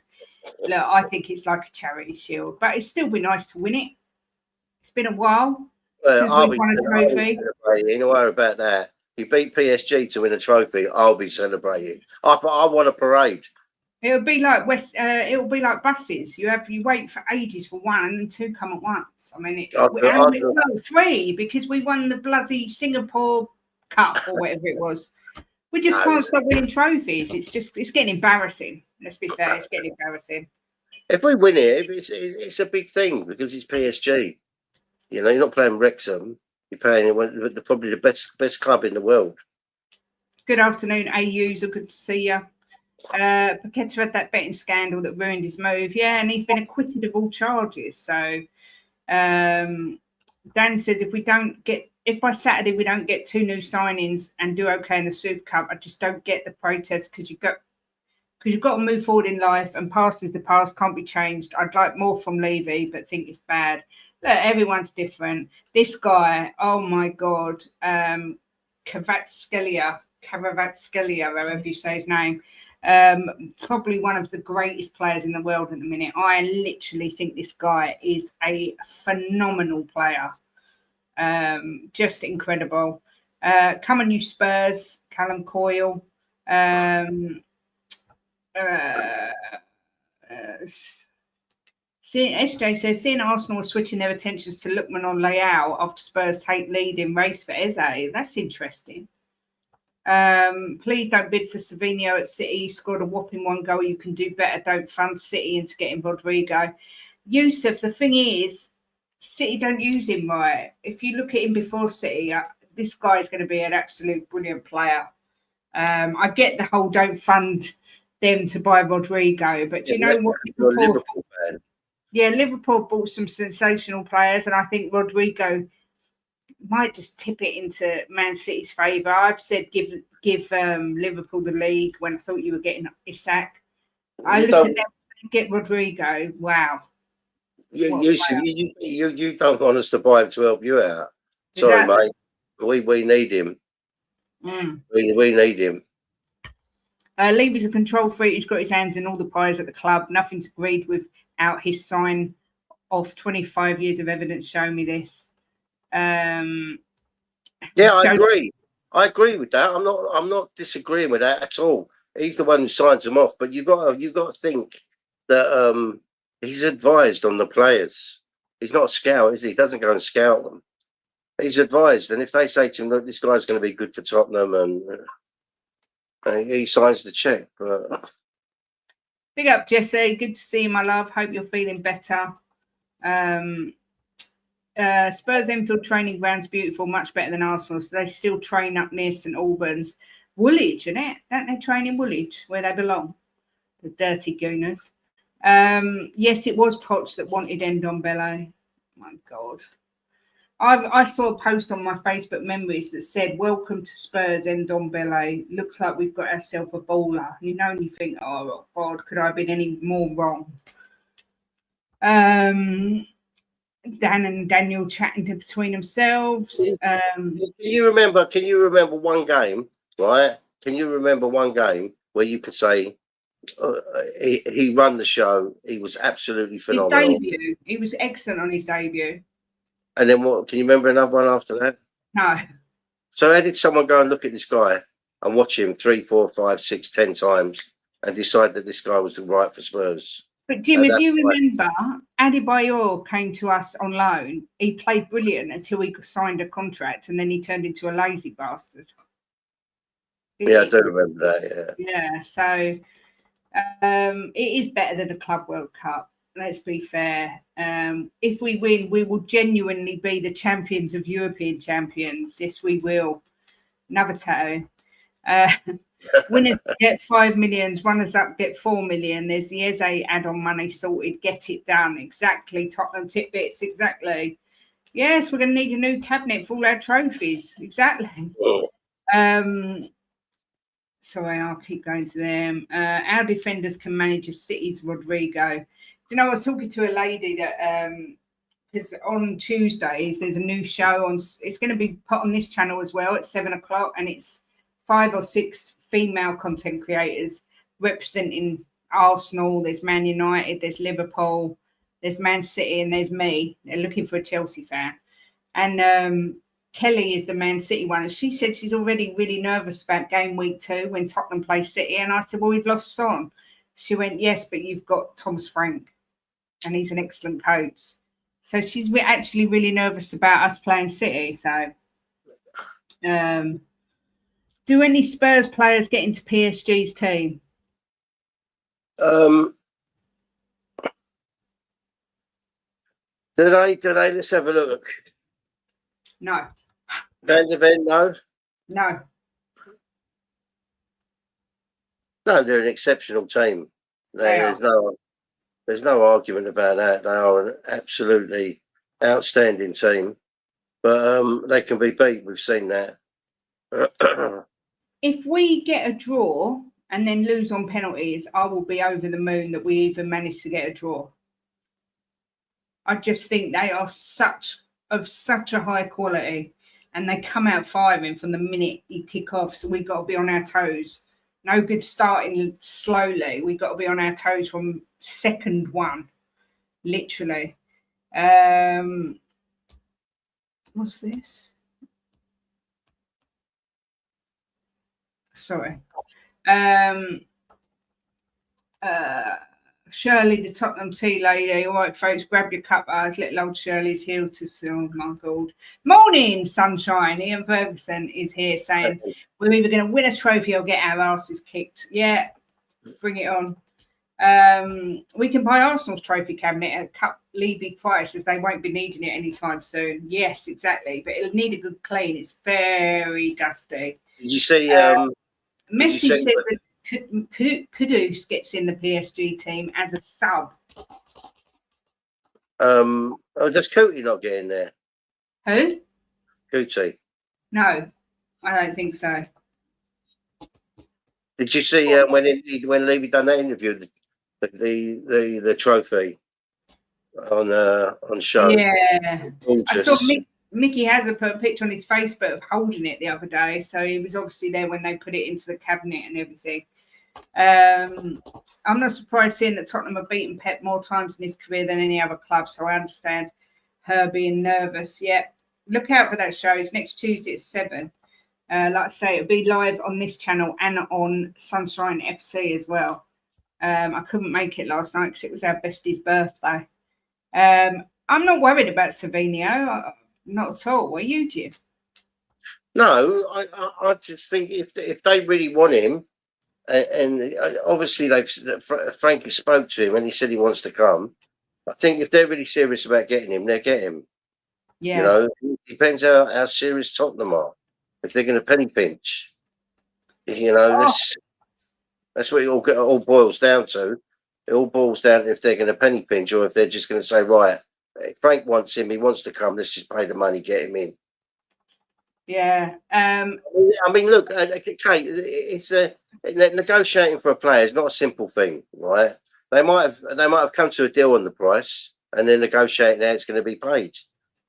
Look, I think it's like a charity shield, but it's still be nice to win it. It's been a while since we've won a trophy. You know about that. You beat PSG to win a trophy, I'll be celebrating. I want a parade. It'll be like it'll be like buses. You wait for ages for one, and then two come at once. I mean, three because we won the bloody Singapore Cup or whatever it was. We just can't stop winning trophies. It's getting embarrassing. Let's be fair, it's getting embarrassing. If we win it, it's a big thing because it's PSG. You're not playing Wrexham. You're playing probably the best club in the world. Good afternoon, AUs. Good to see you. Paqueta had that betting scandal that ruined his move. Yeah, and he's been acquitted of all charges. So Dan says if by Saturday we don't get 2 new signings and do okay in the Super Cup, I just don't get the protest because you've got to move forward in life and past is the past, can't be changed. I'd like more from Levy, but think it's bad. Look, everyone's different. This guy, oh my God, Kvaratskhelia, however you say his name, probably one of the greatest players in the world at the minute. I literally think this guy is a phenomenal player. Just incredible. Come on, you Spurs, Callum Coyle. SJ says, seeing Arsenal switching their attentions to Lookman on Leao after Spurs take lead in race for Eze. That's interesting. Please don't bid for Savinho at City. He scored a whopping 1 goal. You can do better. Don't fund City into getting Rodrigo. Yusuf, the thing is, City don't use him right. If you look at him before City, this guy is going to be an absolute brilliant player. I get the whole don't fund them to buy Rodrigo, but do you know what? Liverpool fan. Yeah, Liverpool bought some sensational players, and I think Rodrigo might just tip it into Man City's favour. I've said give Liverpool the league when I thought you were getting Isak. I look at them and get Rodrigo. Wow. You don't want us to buy him to help you out. Sorry, mate. We need him. We need him. Levy's a control freak. He's got his hands in all the pies at the club. Nothing's agreed without his sign off. 25 years of evidence showing me this. I agree. I agree with that. I'm not disagreeing with that at all. He's the one who signs them off. But you've got to think that he's advised on the players. He's not a scout, is he? He doesn't go and scout them. He's advised, and if they say to him, "Look, this guy's going to be good for Tottenham," and he signs the check. But big up, Jesse. Good to see you, my love. Hope you're feeling better. Spurs Enfield training ground's beautiful, much better than Arsenal. So they still train up near St Albans. Woolwich, isn't it? Don't they train in Woolwich, where they belong? The dirty gooners. Yes, it was Poch that wanted Ndombele. My God. I saw a post on my Facebook memories that said, "Welcome to Spurs, Ndombele. Looks like we've got ourselves a baller." You know, and you think, "Oh God, could I have been any more wrong?" Dan and Daniel chatting between themselves. Can you remember one game, right? Can you remember one game where you could say he run the show? He was absolutely phenomenal. His debut, he was excellent on his debut. And then what? Can you remember another one after that? No. So how did someone go and look at this guy and watch him 3, 4, 5, 6, 10 times and decide that this guy was right for Spurs? But Jim, if you remember, Adebayor came to us on loan. He played brilliant until he signed a contract, and then he turned into a lazy bastard. Yeah, I do remember that. Yeah. So it is better than the Club World Cup. Let's be fair. If we win, we will genuinely be the champions of European champions. Yes, we will. Another tattoo. Winners get 5 million, runners up get 4 million. There's the Eze add-on money sorted. Get it done. Exactly. Tottenham tidbits. Exactly. Yes, we're going to need a new cabinet for all our trophies. Exactly. Sorry, I'll keep going to them. Our defenders can manage a City's Rodrigo. Do you know, I was talking to a lady that because on Tuesdays there's a new show on. It's going to be put on this channel as well at 7:00, and it's 5 or 6 female content creators representing Arsenal. There's Man United, there's Liverpool, there's Man City, and there's me. They're looking for a Chelsea fan, and Kelly is the Man City one, and she said she's already really nervous about game week 2 when Tottenham play City. And I said, "Well, we've lost Son." She went, "Yes, but you've got Thomas Frank, and he's an excellent coach." So she's actually really nervous about us playing City. So, do any Spurs players get into PSG's team? Do they? Let's have a look. No. Van de Ven, no. No. No, they're an exceptional team. There's no argument about that. They are an absolutely outstanding team, but they can be beat. We've seen that. If we get a draw and then lose on penalties, I will be over the moon that we even managed to get a draw. I just think they are such a high quality, and they come out firing from the minute you kick off. So we've got to be on our toes. No good starting slowly. We've got to be on our toes from second one, literally. What's this? Sorry. Shirley, the Tottenham tea lady. All right, folks, grab your cup. Little old Shirley's here to oh my God. Morning, sunshine. Ian Ferguson is here saying we're either going to win a trophy or get our asses kicked. Yeah, bring it on. We can buy Arsenal's trophy cabinet at Cup Levy price, as they won't be needing it anytime soon. Yes, exactly. But it'll need a good clean. It's very dusty. Did you see? Messi says that Kudus gets in the PSG team as a sub. Does Cootie not get in there? Who? Cootie. No, I don't think so. Did you see when Levy done that interview, the trophy on show? Yeah, I saw Mickey Hazard put a picture on his Facebook of holding it the other day, so he was obviously there when they put it into the cabinet and everything. I'm not surprised seeing that Tottenham have beaten Pep more times in his career than any other club, so I understand her being nervous. Yeah, look out for that show. It's next Tuesday at 7. Like I say, it'll be live on this channel and on Sunshine FC as well. I couldn't make it last night because it was our bestie's birthday. I'm not worried about Savinho, not at all. Are you, Jim? No, I just think if they really want him, and obviously Frankie spoke to him and he said he wants to come. I think if they're really serious about getting him, they'll get him. Yeah. You know, it depends how serious Tottenham are. If they're going to penny pinch, you know, that's what it all boils down to. It all boils down to if they're going to penny pinch or if they're just going to say, right, Frank wants him, he wants to come, let's just pay the money, get him in. Yeah. I mean, look, Kate, it's negotiating for a player is not a simple thing, right? They might have come to a deal on the price and then negotiating how it's going to be paid.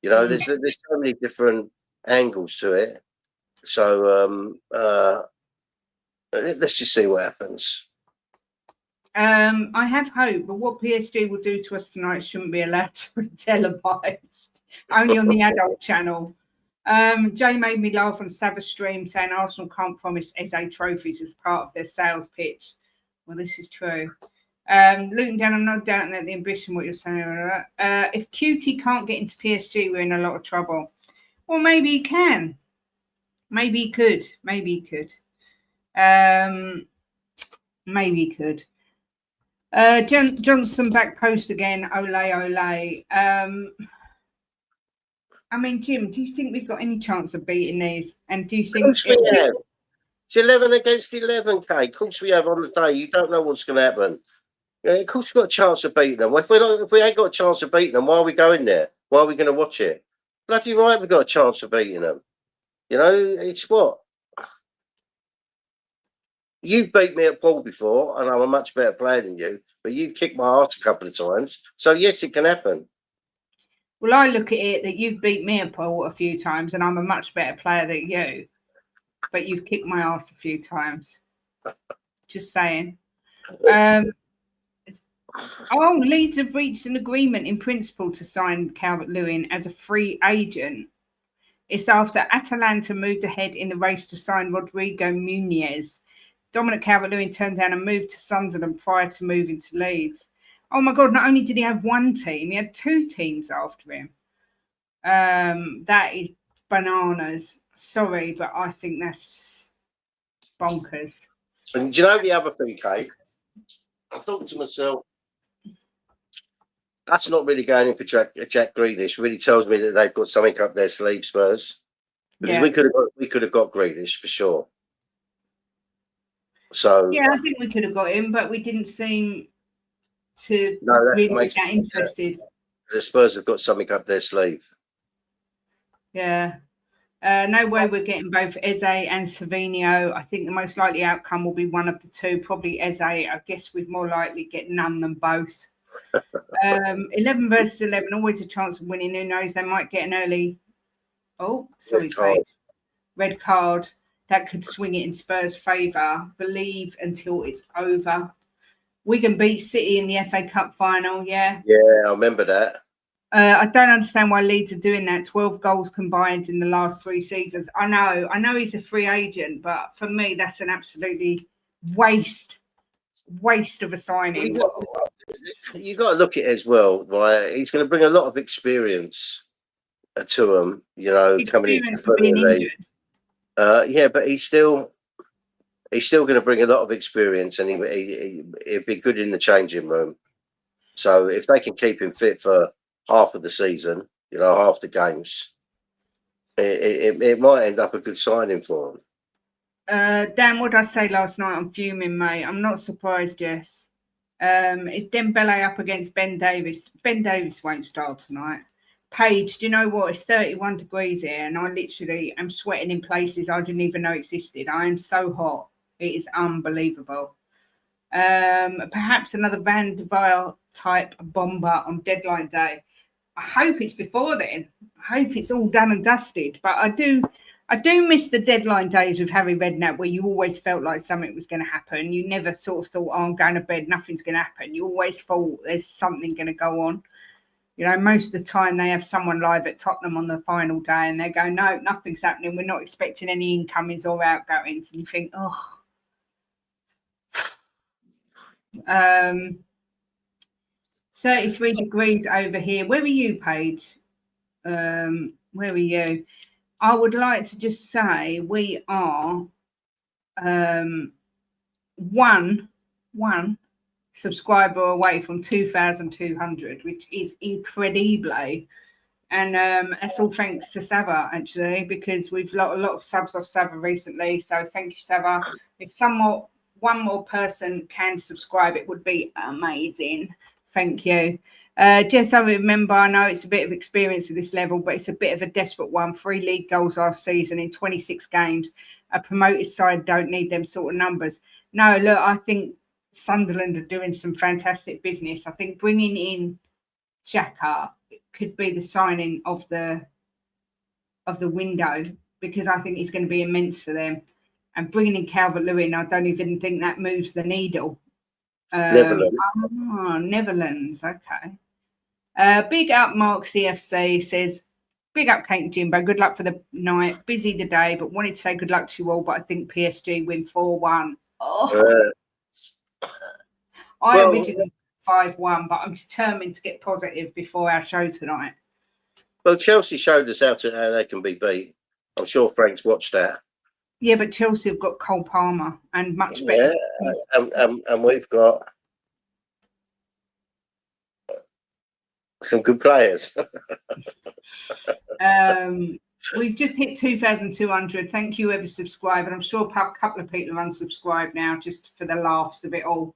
You know, there's so many different angles to it. So let's just see what happens. I have hope, but what PSG will do to us tonight shouldn't be allowed to be televised. Only on the adult channel. Jay made me laugh on Savage Stream saying Arsenal can't promise SA trophies as part of their sales pitch. Well, this is true. Luton down, I'm not doubting that the ambition, what you're saying. If QT can't get into PSG, we're in a lot of trouble. Well, maybe he can. Maybe he could. Maybe he could. Maybe he could. Johnson back post again. Ole. I mean, Jim, do you think we've got any chance of beating these? And do you think... Of course we have. It's 11 against 11, Kate. Of course we have on the day. You don't know what's going to happen. Yeah, of course we've got a chance of beating them. If we ain't got a chance of beating them, why are we going there? Why are we going to watch it? Bloody right, we've got a chance of beating them. You know, it's what? You've beat me at pool before, and I'm a much better player than you, but you've kicked my ass a couple of times. So, yes, it can happen. Well, I look at it that you've beat me at pool a few times, and I'm a much better player than you, but you've kicked my ass a few times. Just saying. Leeds have reached an agreement in principle to sign Calvert-Lewin as a free agent. It's after Atalanta moved ahead in the race to sign Rodrigo Muniz. Dominic Calvert-Lewin turned down a move to Sunderland prior to moving to Leeds. Oh my God, not only did he have one team, he had two teams after him. That is bananas. Sorry, but I think that's bonkers. And do you know the other thing, Kate? I thought to myself, that's not really going in for Jack Grealish. Really tells me that they've got something up their sleeve, Spurs. Because we could have got Grealish for sure. So yeah, I think we could have got him, but we didn't seem to really get that interested. The Spurs have got something up their sleeve. Yeah. No way we're getting both Eze and Savinho. I think the most likely outcome will be one of the two, probably Eze. I guess we'd more likely get none than both. 11 versus 11, always a chance of winning. Who knows? They might get an early. Oh, sorry, red card. That could swing it in Spurs' favour. Believe until it's over. Wigan beat City in the FA Cup final, yeah? Yeah, I remember that. I don't understand why Leeds are doing that. 12 goals combined in the last 3 seasons. I know he's a free agent, but for me, that's an absolutely waste of a signing. You got to look at it as well, right? He's going to bring a lot of experience to him, you know, coming in. Being injured. Yeah, but he's still going to bring a lot of experience, and he'd be good in the changing room. So if they can keep him fit for half of the season, you know, half the games, it might end up a good signing for him. Dan, what did I say last night? I'm fuming, mate. I'm not surprised, Jess. Is Dembele up against Ben Davis? Ben Davis won't start tonight. Paige, do you know what? It's 31 degrees here, and I literally am sweating in places I didn't even know existed. I am so hot. It is unbelievable. Perhaps another Van de Vaart type bomber on deadline day. I hope it's before then. I hope it's all done and dusted. But I do miss the deadline days with Harry Redknapp where you always felt like something was going to happen. You never sort of thought, oh, I'm going to bed, nothing's going to happen. You always thought there's something going to go on. You know, most of the time they have someone live at Tottenham on the final day and they go, no, nothing's happening. We're not expecting any incomings or outgoings. And you think, oh. 33 degrees over here. Where are you, Paige? Where are you? I would like to just say we are one subscriber away from 2,200, which is incredibly. And that's all thanks to Sava, actually, because we've got a lot of subs off Sava recently. So thank you, Sava. If one more person can subscribe, it would be amazing. Thank you. Just so remember, I know it's a bit of experience at this level, but it's a bit of a desperate one. 3 league goals last season in 26 games. A promoted side don't need them sort of numbers. No, look, I think Sunderland are doing some fantastic business. I think bringing in Xhaka could be the signing of the window, because I think it's going to be immense for them. And bringing in Calvert-Lewin, I don't even think that moves the needle. Netherlands. Netherlands, okay. Big up Mark CFC says, big up Kate and Jimbo. Good luck for the night. Busy the day, but wanted to say good luck to you all. But I think PSG win 4-1. Oh, I originally 5-1, but I'm determined to get positive before our show tonight. Well, Chelsea showed us how they can be beat. I'm sure Frank's watched that. Yeah, but Chelsea have got Cole Palmer and much better. Yeah, and we've got some good players. We've just hit 2,200. Thank you, whoever subscribed. And I'm sure a couple of people are unsubscribed now just for the laughs of it all.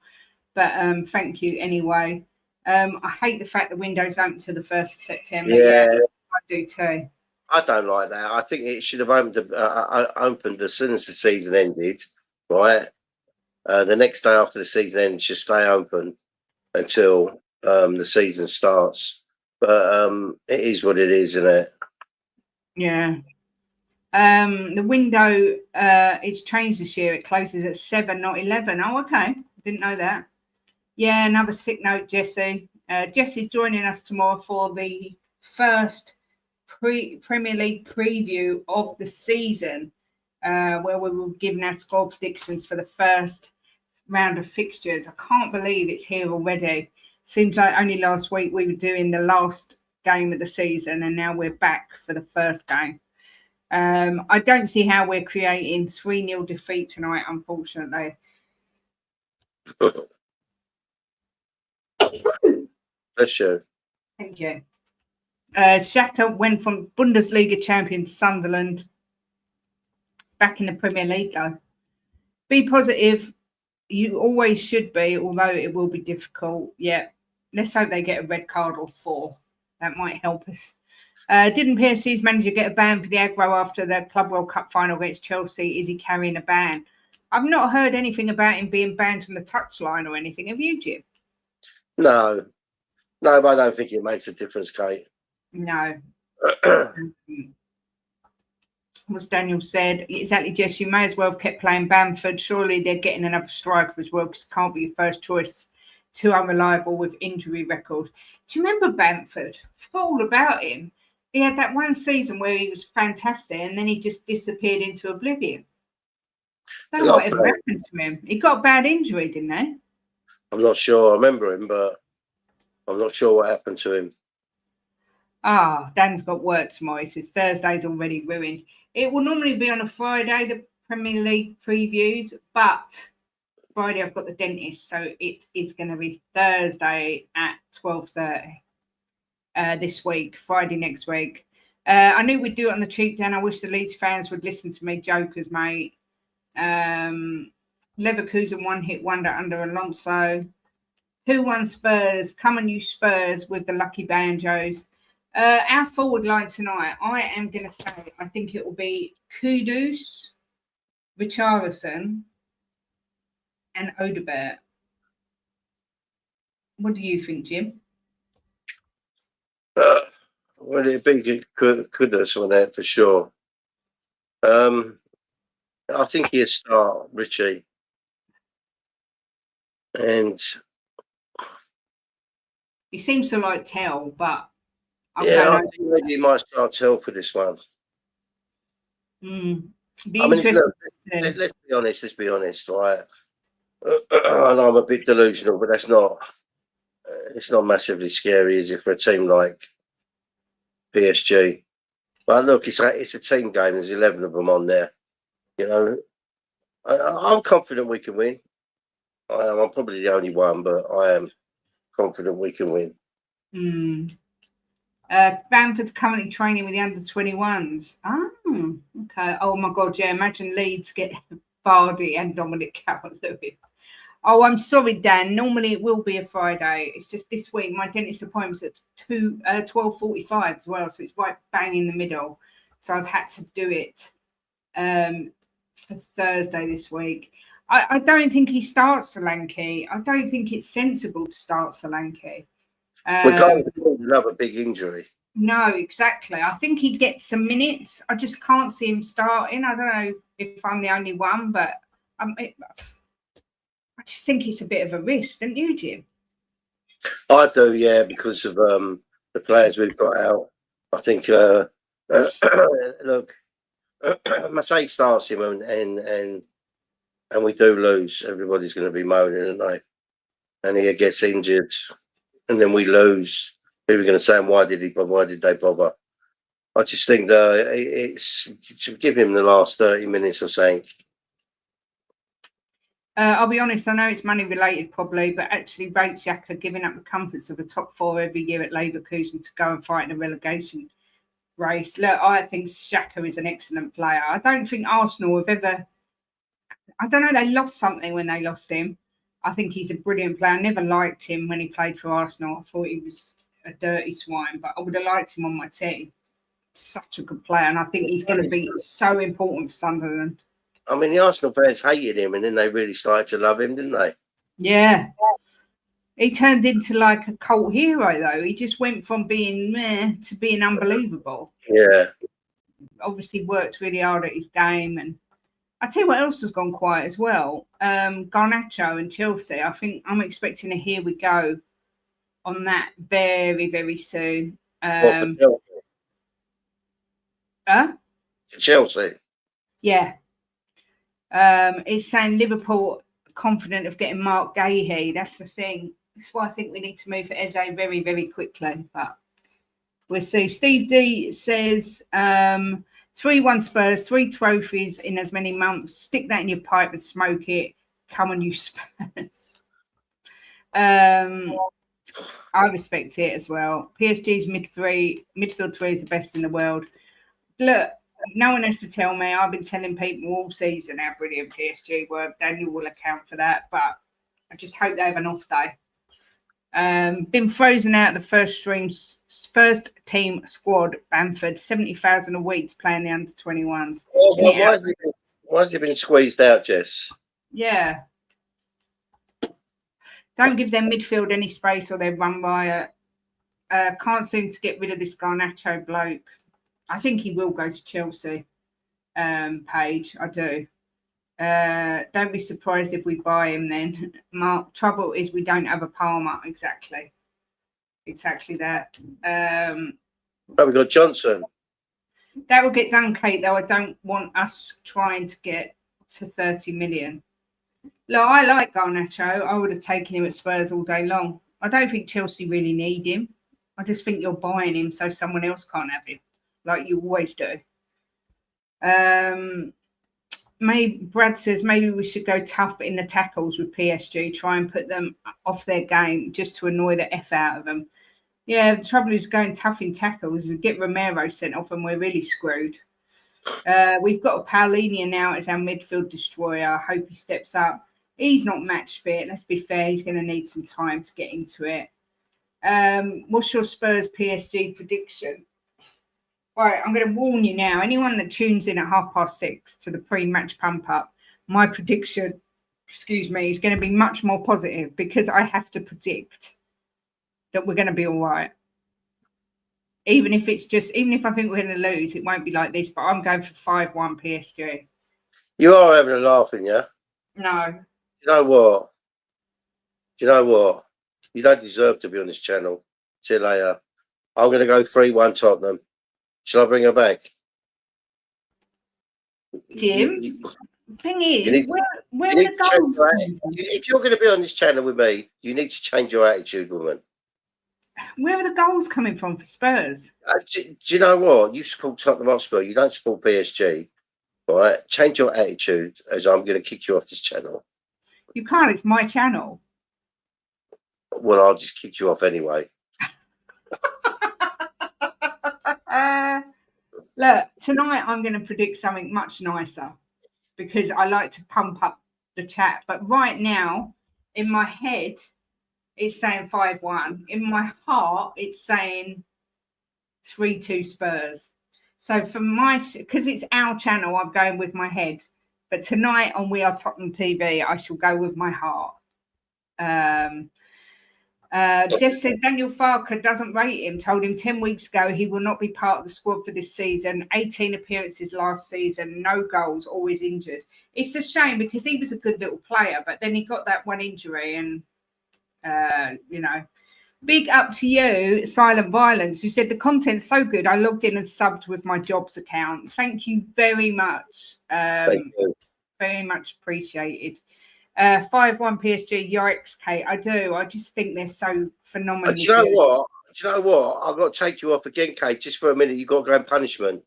But thank you anyway. I hate the fact the window's open to the 1st of September. Yeah, I do too. I don't like that. I think it should have opened as soon as the season ended, right? The next day after the season ends, should stay open until the season starts. But it is what it is, isn't it? Yeah. The window, it's changed this year. It closes at 7, not 11. Oh, okay. Didn't know that. Yeah, another sick note, Jesse. Jesse's joining us tomorrow for the first Premier League preview of the season, where we will give our score predictions for the first round of fixtures. I can't believe it's here already. Seems like only last week we were doing the last game of the season, and now we're back for the first game. I don't see how we're creating 3-0 defeat tonight, unfortunately. Bless you. Thank you. Xhaka went from Bundesliga champion to Sunderland, back in the Premier League though. Be positive. You always should be, although it will be difficult. Yeah. Let's hope they get a red card or 4. That might help us. Didn't PSG's manager get a ban for the aggro after the Club World Cup final against Chelsea? Is he carrying a ban? I've not heard anything about him being banned from the touchline or anything. Have you, Jim? No, but I don't think it makes a difference, Kate. No. As Daniel said, exactly, Jess, you may as well have kept playing Bamford. Surely they're getting another striker as well, because it can't be your first choice. Too unreliable with injury record. Do you remember Bamford? I forgot all about him. He had that one season where he was fantastic and then he just disappeared into oblivion. I don't know whatever happened to him. He got a bad injury, didn't he? I'm not sure. I remember him, but I'm not sure what happened to him. Dan's got work tomorrow. He says Thursday's already ruined. It will normally be on a Friday, the Premier League previews, but Friday I've got the dentist, so it is going to be Thursday at 12:30 this week, Friday next week. I knew we'd do it on the cheap, Dan. I wish the Leeds fans would listen to me, jokers, mate. Leverkusen one-hit wonder under Alonso. 2-1 Spurs. Come on, you Spurs, with the lucky banjos. Our forward line tonight, I am going to say, I think it will be Kudus, Richarlison, and Odebert. What do you think, Jim? Well, it'd be Kudus on that for sure. I think he'll start Richie. And he seems to like Tell, but Yeah, I think maybe he might start to help with this one. Be I mean, interesting. let's be honest. Let's be honest, right? I know I'm a bit delusional, but that's not. It's not massively scary, is it, for a team like PSG? But look, it's a team game. There's 11 of them on there. You know, I'm confident we can win. I'm probably the only one, but I am confident we can win. Bamford's currently training with the under-21s. Oh, okay. Oh my God, yeah. Imagine Leeds get Vardy and Dominic Calvert-Lewin. Oh, I'm sorry, Dan. Normally it will be a Friday. It's just this week my dentist appointment's at 12:45 as well, so it's right bang in the middle. So I've had to do it for Thursday this week. I don't think he starts Solanke. I don't think it's sensible to start Solanke. We can't afford another big injury. No, exactly. I think he gets some minutes. I just can't see him starting. I don't know if I'm the only one, but I just think it's a bit of a risk, don't you, Jim? I do, yeah, because of the players we've got out. I think, look, Marseille starts him and we do lose. Everybody's going to be moaning, aren't they? And he gets injured, and then we lose. People are going to say, why did they bother? I just think that it's to give him the last 30 minutes or something. I'll be honest, I know it's money related probably, but actually rate Xhaka giving up the comforts of the top four every year at Leverkusen to go and fight in a relegation race. Look, I think Xhaka is an excellent player. I don't think Arsenal have ever, I don't know, they lost something when they lost him. I think he's a brilliant player. I never liked him when he played for Arsenal. I thought he was a dirty swine, but I would have liked him on my team. Such a good player, and I think he's going to be so important for Sunderland. I mean, the Arsenal fans hated him, and then they really started to love him, didn't they? Yeah. He turned into like a cult hero, though. He just went from being meh to being unbelievable. Yeah. Obviously worked really hard at his game. And I tell you what else has gone quiet as well. Garnacho and Chelsea. I think I'm expecting a here we go on that very, very soon. For Chelsea? Yeah. It's saying Liverpool confident of getting Mark Gahey. That's the thing. That's why I think we need to move for Eze very, very quickly. But we'll see. Steve D says 3-1 Spurs, 3 trophies in as many months. Stick that in your pipe and smoke it. Come on, you Spurs. I respect it as well. PSG's midfield three is the best in the world. Look, no one has to tell me. I've been telling people all season how brilliant PSG were. Daniel will account for that, but I just hope they have an off day. Been frozen out of the first team squad. Bamford 70,000 a week to play in the under-21s. Why has he been squeezed out, Jess? Yeah. Don't give their midfield any space or they run riot. Can't seem to get rid of this Garnacho bloke. I think he will go to Chelsea, Paige. I do. Don't be surprised if we buy him then. Mark, trouble is we don't have a Palmer. Exactly that. But we've got Johnson. That will get done, Kate, though. I don't want us trying to get to 30 million. Look, I like Garnacho. I would have taken him at Spurs all day long. I don't think Chelsea really need him. I just think you're buying him so someone else can't have him, like you always do. Brad says maybe we should go tough in the tackles with PSG, try and put them off their game just to annoy the F out of them. Yeah, the trouble is going tough in tackles is to get Romero sent off and we're really screwed. We've got Paulinho now as our midfield destroyer. I hope he steps up. He's not match fit. Let's be fair. He's going to need some time to get into it. What's your Spurs PSG prediction? Right, I'm going to warn you now. Anyone that tunes in at 6:30 to the pre-match pump-up, my prediction, is going to be much more positive because I have to predict that we're going to be all right. Even if I think we're going to lose, it won't be like this. But I'm going for 5-1 PSG. You are having a laugh, aren't you? No. You know what? You don't deserve to be on this channel. See you later. I'm going to go 3-1 Tottenham. Shall I bring her back? Jim, the thing is, where are you the goals coming from? if you're going to be on this channel with me, you need to change your attitude, woman. Where are the goals coming from for Spurs? Do you know what? You support Tottenham Hotspur. You don't support PSG. Right? Change your attitude, as I'm going to kick you off this channel. You can't. It's my channel. Well, I'll just kick you off anyway. Look, tonight I'm going to predict something much nicer because I like to pump up the chat. But right now, in my head, it's saying 5-1. In my heart, it's saying 3-2 Spurs. So for because it's our channel, I'm going with my head. But tonight on We Are Tottenham TV, I shall go with my heart. Jess says Daniel Farker doesn't rate him. Told him 10 weeks ago he will not be part of the squad for this season. 18 appearances last season, no goals, always injured. It's a shame because he was a good little player, but then he got that one injury and, big up to you, Silent Violence, who said the content's so good. I logged in and subbed with my jobs account. Thank you very much. Thank you. Very much appreciated. 5-1 PSG, yikes, Kate. I do. I just think they're so phenomenal. Do you know what? I've got to take you off again, Kate, just for a minute. You've got to go in punishment.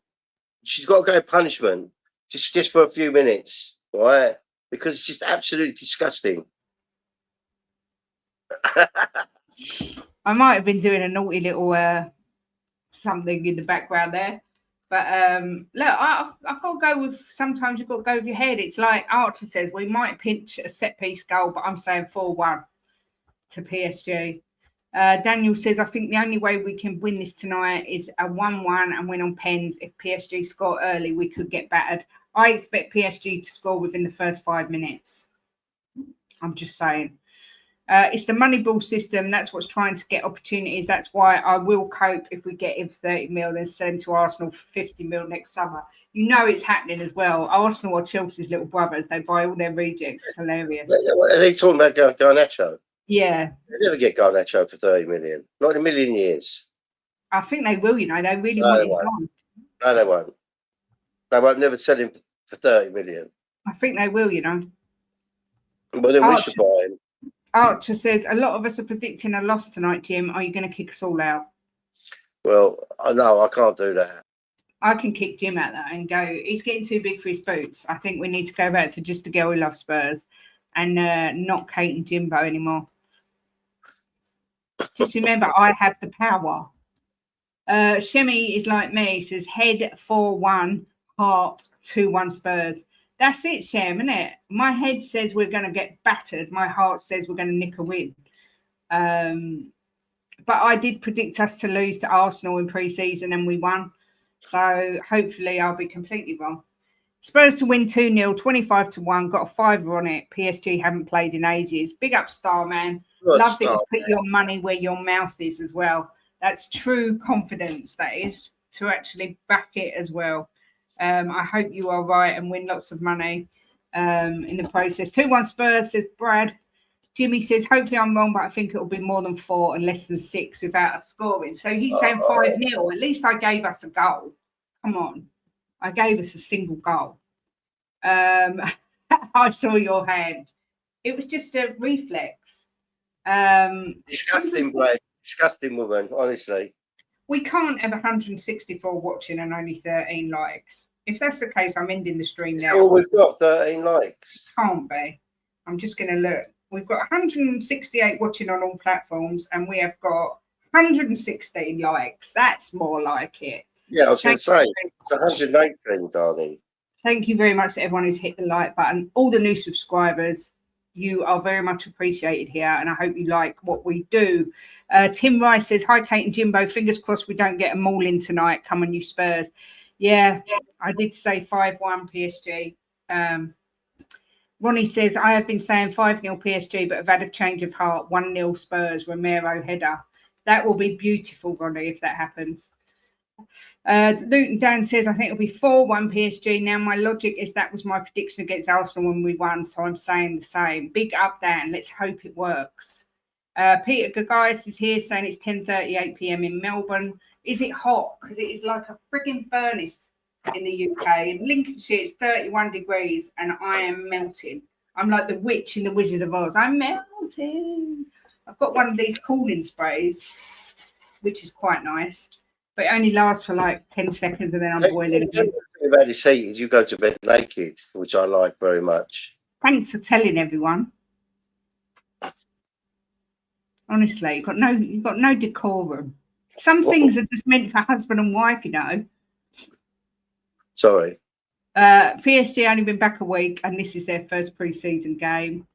She's got to go in punishment just for a few minutes, right? Because it's just absolutely disgusting. I might have been doing a naughty little something in the background there. But look, I've got to go with, sometimes you've got to go with your head. It's like Archer says, we might pinch a set-piece goal, but I'm saying 4-1 to PSG. Daniel says, I think the only way we can win this tonight is a 1-1 and win on pens. If PSG score early, we could get battered. I expect PSG to score within the first 5 minutes. I'm just saying. It's the money ball system. That's what's trying to get opportunities. That's why I will cope if we get him 30 mil and send to Arsenal for 50 mil next summer. You know it's happening as well. Arsenal are Chelsea's little brothers. They buy all their rejects. It's hilarious. Are they talking about Garnacho? Yeah. They never get Garnacho for 30 million. Not in a million years. I think they will, They really want him gone. No, they won't. They won't never sell him for 30 million. I think they will, But then we should buy him. Archer says, a lot of us are predicting a loss tonight, Jim. Are you going to kick us all out? Well, no, I can't do that. I can kick Jim out that and go, he's getting too big for his boots. I think we need to go back to just a girl who loves Spurs and not Kate and Jimbo anymore. Just remember, I have the power. Shemi is like me, says head 4-1, heart 2-1 Spurs. That's it, Shem, isn't it? My head says we're going to get battered. My heart says we're going to nick a win. But I did predict us to lose to Arsenal in pre-season and we won. So hopefully I'll be completely wrong. Spurs to win 2-0, 25-1. Got a fiver on it. PSG haven't played in ages. Big up, Starman. Love that you put your money where your mouth is as well. That's true confidence, that is, to actually back it as well. I hope you are right and win lots of money in the process. 2-1 Spurs, says Brad. Jimmy says, hopefully I'm wrong, but I think it will be more than 4 and less than 6 without us scoring. So he's saying 5-0. At least I gave us a goal. Come on. I gave us a single goal. I saw your hand. It was just a reflex. Disgusting, Brad. Disgusting woman, honestly. We can't have 164 watching and only 13 likes. If that's the case, I'm ending the stream now. Oh, we've got 13 likes. Can't be. I'm just going to look. We've got 168 watching on all platforms and we have got 116 likes. That's more like it. Yeah, I was going to say, it's 118, darling. Thank you very much to everyone who's hit the like button. All the new subscribers, you are very much appreciated here, and I hope you like what we do. Tim Rice says, hi, Kate and Jimbo. Fingers crossed we don't get a maul-in tonight. Come on, you Spurs. Yeah, I did say 5-1 PSG. Ronnie says, I have been saying 5-0 PSG, but have had a change of heart. 1-0 Spurs, Romero header. That will be beautiful, Ronnie, if that happens. Luton Dan says, I think it'll be 4-1 PSG. Now, my logic is that was my prediction against Arsenal when we won, so I'm saying the same. Big up, Dan. Let's hope it works. Peter Gagais is here saying it's 10:38 p.m. in Melbourne. Is it hot? Because it is like a frigging furnace in the UK. In Lincolnshire, it's 31 degrees and I am melting. I'm like the witch in the Wizard of Oz. I'm melting. I've got one of these cooling sprays, which is quite nice, but it only lasts for like 10 seconds and then I'm boiling again. The thing about this heat is you go to bed naked, which I like very much. Thanks for telling everyone. Honestly, you've got no decorum. Some things are just meant for husband and wife, you know. Sorry. PSG only been back a week, and this is their first pre-season game.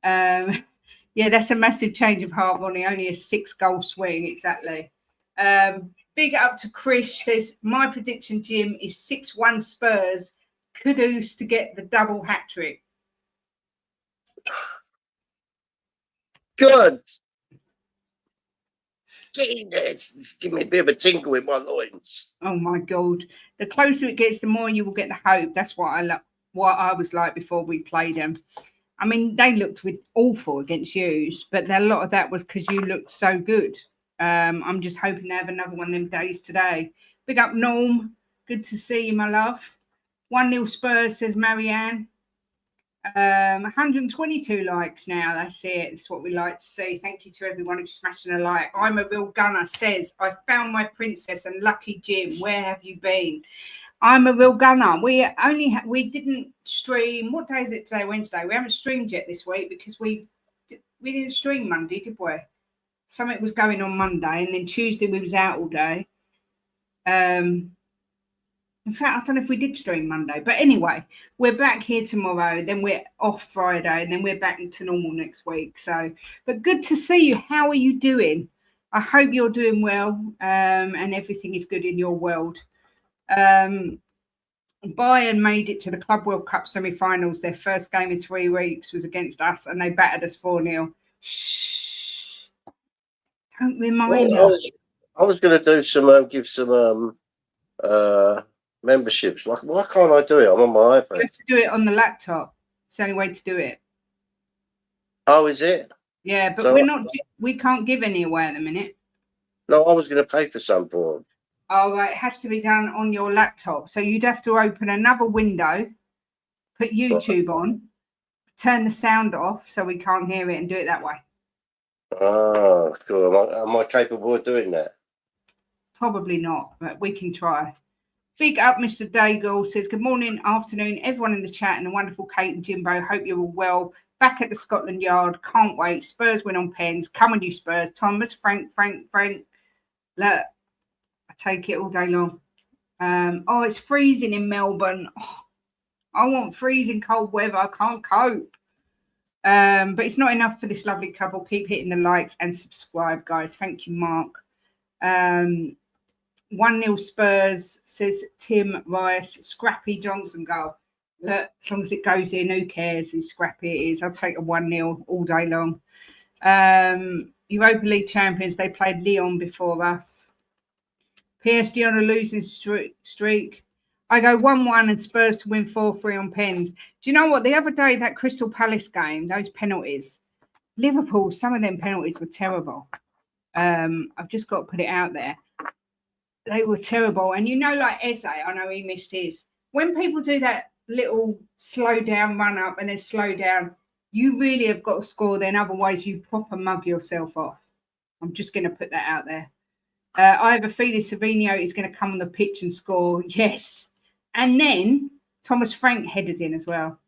Yeah, that's a massive change of heart, Ronnie. Only a 6-goal swing, exactly. Big up to Chris, says, my prediction, Jim, is 6-1 Spurs. Kudos to get the double hat-trick. Good. It's giving me a bit of a tingle in my loins. Oh my God! The closer it gets, the more you will get the hope. That's what I was like before we played them. I mean, they looked awful against you, but a lot of that was because you looked so good. I'm just hoping they have another one of them days today. Big up, Norm. Good to see you, my love. 1-0 Spurs, says Marianne. 122 likes now. That's it. That's what we like to see. Thank you to everyone who's smashing a like. I'm a real gunner, says, I found my princess and lucky Jim. Where have you been? I'm a real gunner. We didn't stream. What day is it today? Wednesday. We haven't streamed yet this week because we didn't stream Monday, did we? Something was going on Monday, and then Tuesday we was out all day. In fact, I don't know if we did stream Monday, but anyway, we're back here tomorrow, then we're off Friday, and then we're back to normal next week. So, but good to see you. How are you doing? I hope you're doing well, and everything is good in your world. Bayern made it to the Club World Cup semi-finals. Their first game in 3 weeks was against us, and they battered us 4-0. Shh! Don't remind us. I was going to do give some memberships. Why can't I do it? I'm on my iPad. You have to do it on the laptop. It's the only way to do it. Oh, is it? Yeah, but So we can't give any away at the minute. No, I was going to pay for some for them. Oh, right. It has to be done on your laptop. So you'd have to open another window, put YouTube on, turn the sound off so we can't hear it, and do it that way. Oh, cool. Am I capable of doing that? Probably not, but we can try. Big up, Mr. Daigle says, good morning, afternoon, everyone in the chat, and the wonderful Kate and Jimbo. Hope you're all well. Back at the Scotland Yard. Can't wait. Spurs win on pens. Come on, you Spurs. Thomas, Frank. Look, I take it all day long. Oh, it's freezing in Melbourne. Oh, I want freezing cold weather. I can't cope. But it's not enough for this lovely couple. Keep hitting the likes and subscribe, guys. Thank you, Mark. 1-0 Spurs, says Tim Rice. Scrappy Johnson goal. Look, as long as it goes in, who cares how scrappy it is? I'll take a 1-0 all day long. Europa League champions, they played Lyon before us. PSG on a losing streak. I go 1-1 and Spurs to win 4-3 on pens. Do you know what? The other day, that Crystal Palace game, those penalties, Liverpool, some of them penalties were terrible. I've just got to put it out there. They were terrible. And you know, like Eze, I know he missed his. When people do that little slow down run up and then slow down, you really have got to score then. Otherwise, you proper mug yourself off. I'm just going to put that out there. I have a feeling Savinho is going to come on the pitch and score. Yes. And then Thomas Frank headers in as well.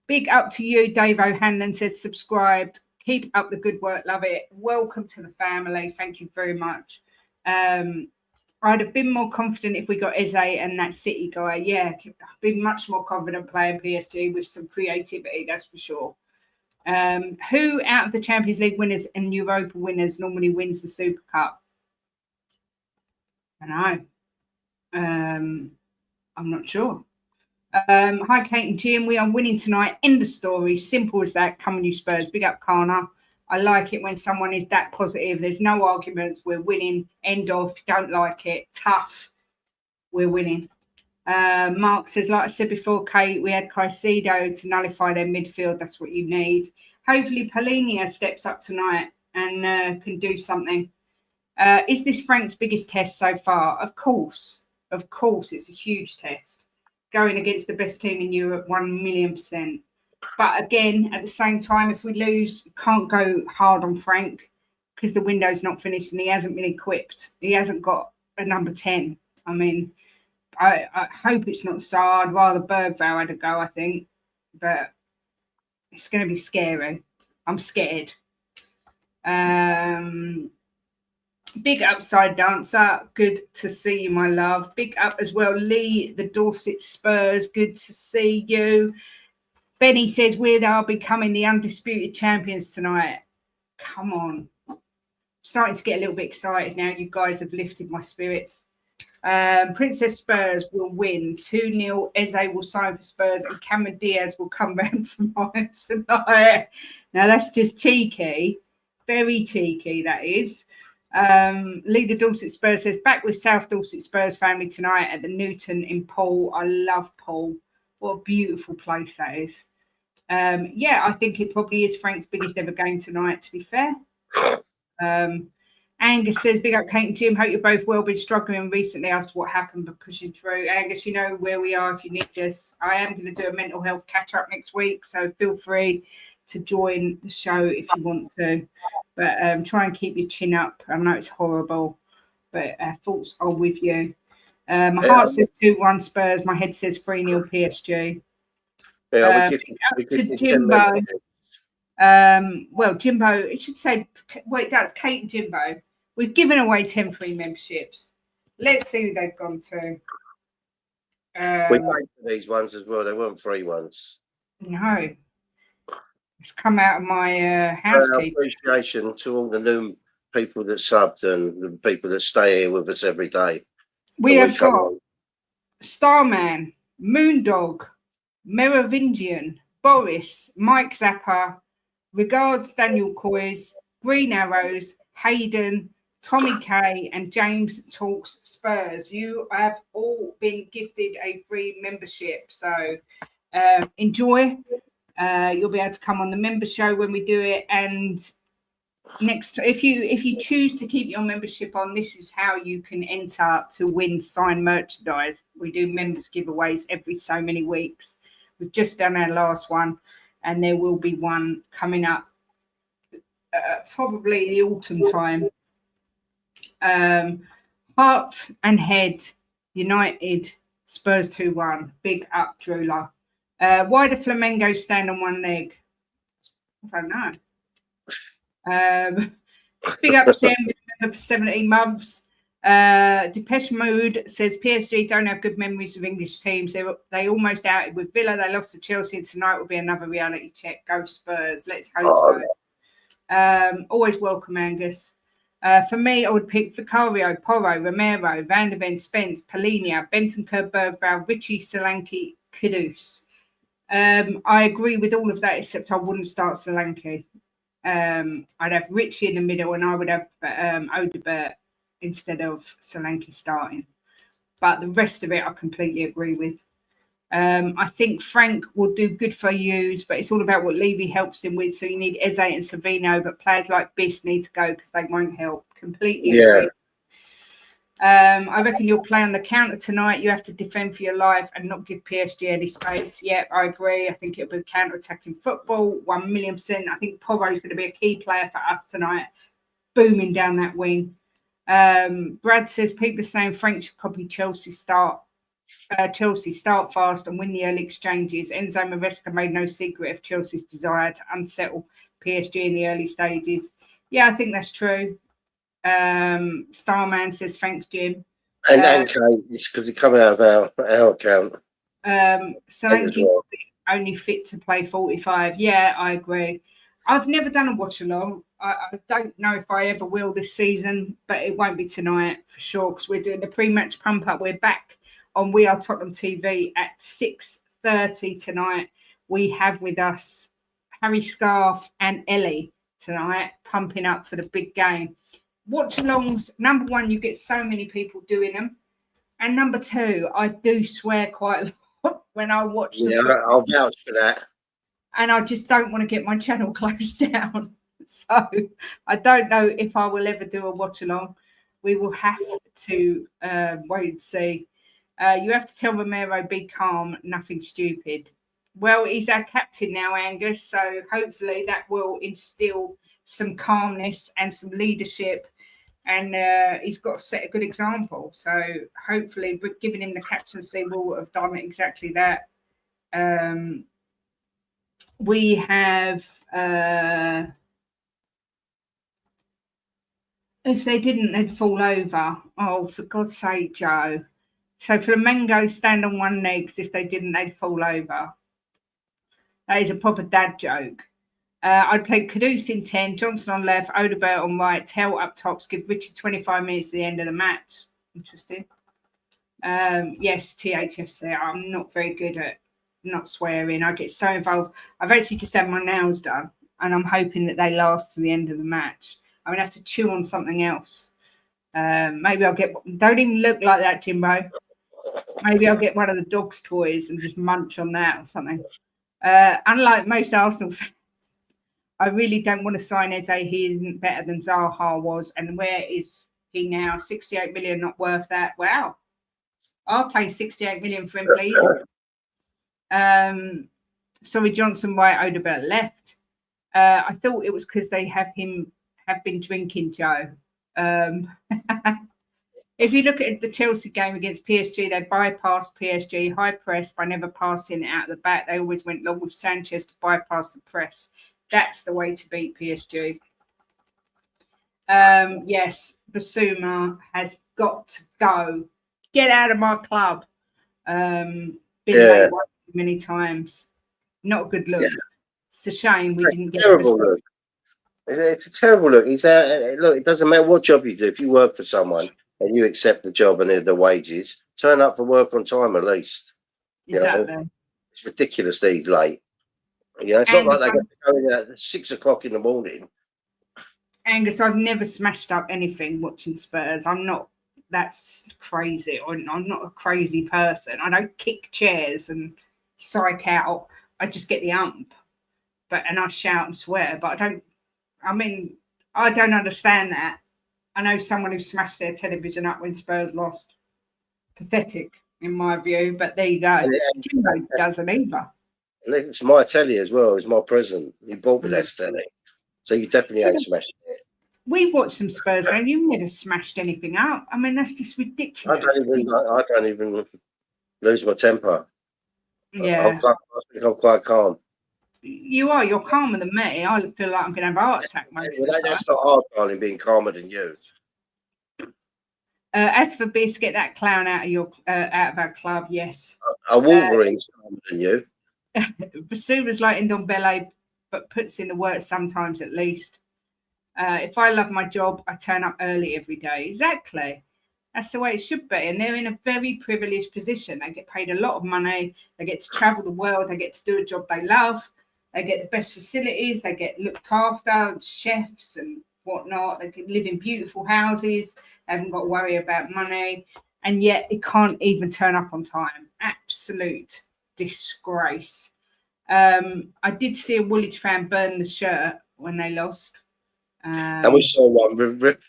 Big up to you, Dave O'Hanlon says subscribed. Keep up the good work. Love it. Welcome to the family. Thank you very much. I'd have been more confident if we got Eze and that City guy. Yeah, I've been much more confident playing PSG with some creativity, that's for sure. Who out of the Champions League winners and Europa winners normally wins the Super Cup? I know. I'm not sure. Hi, Kate and Jim. We are winning tonight. End of story. Simple as that. Come on, you Spurs. Big up, Kana. I like it when someone is that positive. There's no arguments. We're winning. End of. Don't like it. Tough. We're winning. Mark says, like I said before, Kate, we had Caicedo to nullify their midfield. That's what you need. Hopefully, Palhinha steps up tonight. and can do something. Is this Frank's biggest test so far? Of course, it's a huge test. Going against the best team in Europe, 1,000,000%. But again, at the same time, if we lose, you can't go hard on Frank because the window's not finished and he hasn't been equipped. He hasn't got a number 10. I mean, I hope it's not Sarr. I'd rather Bergvall had a go, I think. But it's going to be scary. I'm scared. Big upside dancer. Good to see you, my love. Big up as well, Lee, the Dorset Spurs. Good to see you. Benny says we are becoming the undisputed champions tonight. Come on. I'm starting to get a little bit excited now. You guys have lifted my spirits. Princess Spurs will win 2-0. Eze will sign for Spurs and Cameron Diaz will come round to mine tonight. Now that's just cheeky. Very cheeky, that is. Lee the Dorset Spurs says back with South Dorset Spurs family tonight at the Newton in Poole. I love Poole. What a beautiful place that is. Yeah, I think it probably is Frank's biggest ever game tonight, to be fair. Angus says, big up Kate and Jim. Hope you're both well. Been struggling recently after what happened, but pushing through. Angus, you know where we are if you need us. I am going to do a mental health catch-up next week, so feel free to join the show if you want to. But try and keep your chin up. I know it's horrible, but thoughts are with you. My heart says 2-1 Spurs. My head says 3-0 PSG. Yeah, to Jimbo. Well, Jimbo, it should say, wait, that's Kate and Jimbo. We've given away 10 free memberships. Let's see who they've gone to. We paid for these ones as well. They weren't free ones. No. It's come out of my housekeeping. Appreciation to all the new people that subbed and the people that stay here with us every day. We have got Starman, Moondog, Merovingian, Boris, Mike Zappa, Regards Daniel Coys, Green Arrows, Hayden, Tommy K, and James Talks Spurs. You have all been gifted a free membership, so enjoy. You'll be able to come on the member show when we do it, and if you choose to keep your membership on, this is how you can enter to win signed merchandise. We do members giveaways every so many weeks. We've just done our last one, and there will be one coming up probably the autumn time. Heart and Head United Spurs 2-1. Big up, Drula. Why do Flamengo stand on one leg? I don't know. Big up, Shem, for 17 months. Depeche Mode says PSG don't have good memories of English teams. They almost outed with Villa. They lost to Chelsea, and tonight will be another reality check. Go Spurs. Let's hope so. Always welcome, Angus. For me, I would pick Vicario, Porro, Romero, Van der Ven, Spence, Polinia, Bentancur, Bergvall, Richie, Solanke, Kudus. I agree with all of that, except I wouldn't start Solanke. I'd have Richie in the middle, and I would have Odebert instead of Solanke starting. But the rest of it, I completely agree with. I think Frank will do good for yous, but it's all about what Levy helps him with. So you need Eze and Savino, but players like Biss need to go because they won't help. Completely agree. I reckon you'll play on the counter tonight. You have to defend for your life and not give PSG any space. Yep, I agree. I think it'll be counter-attacking football, 1,000,000%. I think Porro's going to be a key player for us tonight, booming down that wing. Brad says people are saying Frank should copy Chelsea start fast and win the early exchanges. Enzo Maresca made no secret of Chelsea's desire to unsettle PSG in the early stages. Yeah, I think that's true. Starman says thanks, Jim. And Kate, it's because he come out of our account. Solanke only fit to play 45. Yeah, I agree. I've never done a watch along. I don't know if I ever will this season, but it won't be tonight for sure because we're doing the pre-match pump up. We're back on We Are Tottenham TV at 6:30 tonight. We have with us Harry Scarf and Ellie tonight, pumping up for the big game. Watch-alongs, number one, you get so many people doing them. And number two, I do swear quite a lot when I watch them. Yeah, I'll vouch for that. And I just don't want to get my channel closed down. So I don't know if I will ever do a watch along. We will have to wait and see. You have to tell Romero, be calm, nothing stupid. Well, he's our captain now, Angus. So hopefully that will instill some calmness and some leadership. And he's got to set a good example. So hopefully, giving him the captaincy will have done exactly that. We have, if they didn't, they'd fall over. Oh, for God's sake, Joe. So Flamengo stand on one leg, 'cause if they didn't, they'd fall over. That is a proper dad joke. I'd play Kudus in 10, Johnson on left, Odebert on right, Tell up tops, give Richard 25 minutes at the end of the match. Interesting. Yes, THFC. I'm not very good at not swearing. I get so involved. I've actually just had my nails done, and I'm hoping that they last to the end of the match. I'm going to have to chew on something else. Maybe I'll get... Don't even look like that, Jimbo. Maybe I'll get one of the dog's toys and just munch on that or something. Unlike most Arsenal fans, I really don't want to sign Eze. He isn't better than Zaha was. And where is he now? 68 million, not worth that. Wow. I'll pay 68 million for him, please. Sorry, Johnson right, Odebert left. I thought it was because they have been drinking, Joe. If you look at the Chelsea game against PSG, they bypassed PSG, high press by never passing it out the back. They always went long with Sanchez to bypass the press. That's the way to beat PSG. Yes, Basuma has got to go. Get out of my club. Been late many times. Not a good look. Yeah. It's a shame we didn't get terrible look. It's a terrible look. Look, it doesn't matter what job you do. If you work for someone and you accept the job and the wages, turn up for work on time at least. Exactly. You know? It's ridiculous that he's late. It's not like they got to go in at 6 o'clock in the morning. Angus, I've never smashed up anything watching Spurs. I'm not. That's crazy. I'm not a crazy person. I don't kick chairs and psych out. I just get the ump, and I shout and swear. But I don't. I mean, I don't understand that. I know someone who smashed their television up when Spurs lost. Pathetic, in my view. But there you go. Jimbo doesn't either. It's my telly as well. It's my present. He bought me that telly. So you definitely ain't smashed it. We've watched some Spurs games. You've never smashed anything up. I mean, that's just ridiculous. I don't even lose my temper. Yeah. I think I'm quite calm. You are. You're calmer than me. I feel like I'm going to have a heart attack most of the time. That's not hard, darling, being calmer than you. As for Biss, get that clown out of our club. Yes. A Wolverine's calmer than you. Basuma's like Ndombele, but puts in the work sometimes at least. If I love my job, I turn up early every day. Exactly. That's the way it should be. And they're in a very privileged position. They get paid a lot of money. They get to travel the world. They get to do a job they love. They get the best facilities. They get looked after, chefs and whatnot. They can live in beautiful houses. They haven't got to worry about money. And yet it can't even turn up on time. Absolute disgrace. I did see a Woolwich fan burn the shirt when they lost. And we saw one rip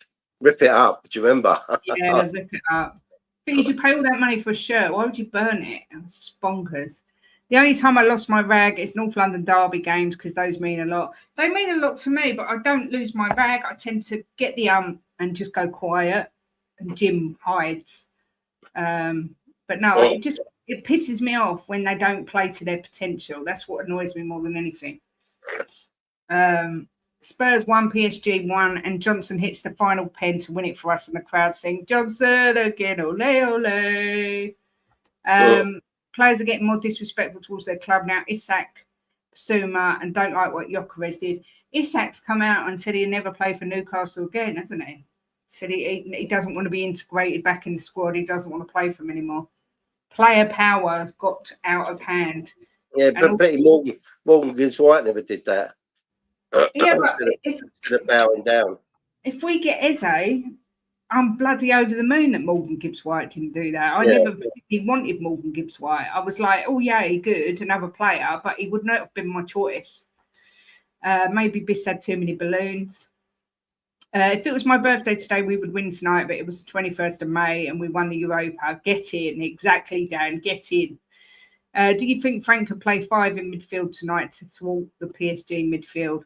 it up. Do you remember? Yeah, rip it up. Thing is, you pay all that money for a shirt. Why would you burn it? It's bonkers. The only time I lost my rag is North London Derby games because those mean a lot. They mean a lot to me, but I don't lose my rag. I tend to get the and just go quiet, and Jim hides. But no, it pisses me off when they don't play to their potential. That's what annoys me more than anything. Spurs 1, PSG 1, and Johnson hits the final pen to win it for us, and the crowd sing Johnson again, ole ole. Players are getting more disrespectful towards their club now. Isak, Basuma, and don't like what Gyökeres did. Isak's come out and said he'll never play for Newcastle again, hasn't he? Said he doesn't want to be integrated back in the squad. He doesn't want to play for him anymore. Player power has got out of hand. Yeah, but Morgan Gibbs-White never did that. Yeah, but instead of bowing down. If we get Eze, I'm bloody over the moon that Morgan Gibbs-White didn't do that. I never particularly wanted Morgan Gibbs-White. I was like, oh, yeah, good, another player, but he would not have been my choice. Maybe Biss had too many balloons. If it was my birthday today, we would win tonight, but it was the 21st of May and we won the Europa. Get in. Exactly, Dan. Get in. Do you think Frank could play 5 in midfield tonight to thwart the PSG midfield?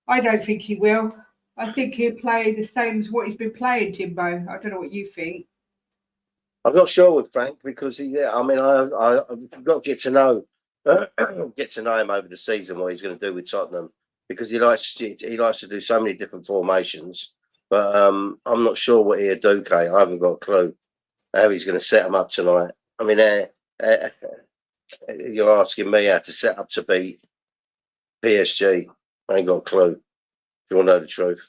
I don't think he will. I think he'll play the same as what he's been playing, Jimbo. I don't know what you think. I'm not sure with Frank because I've got to get to know him over the season what he's going to do with Tottenham because he likes to do so many different formations. But I'm not sure what he'll do, Kate. I haven't got a clue how he's going to set them up tonight. I mean, you're asking me how to set up to beat PSG. I ain't got a clue. If you want to know the truth.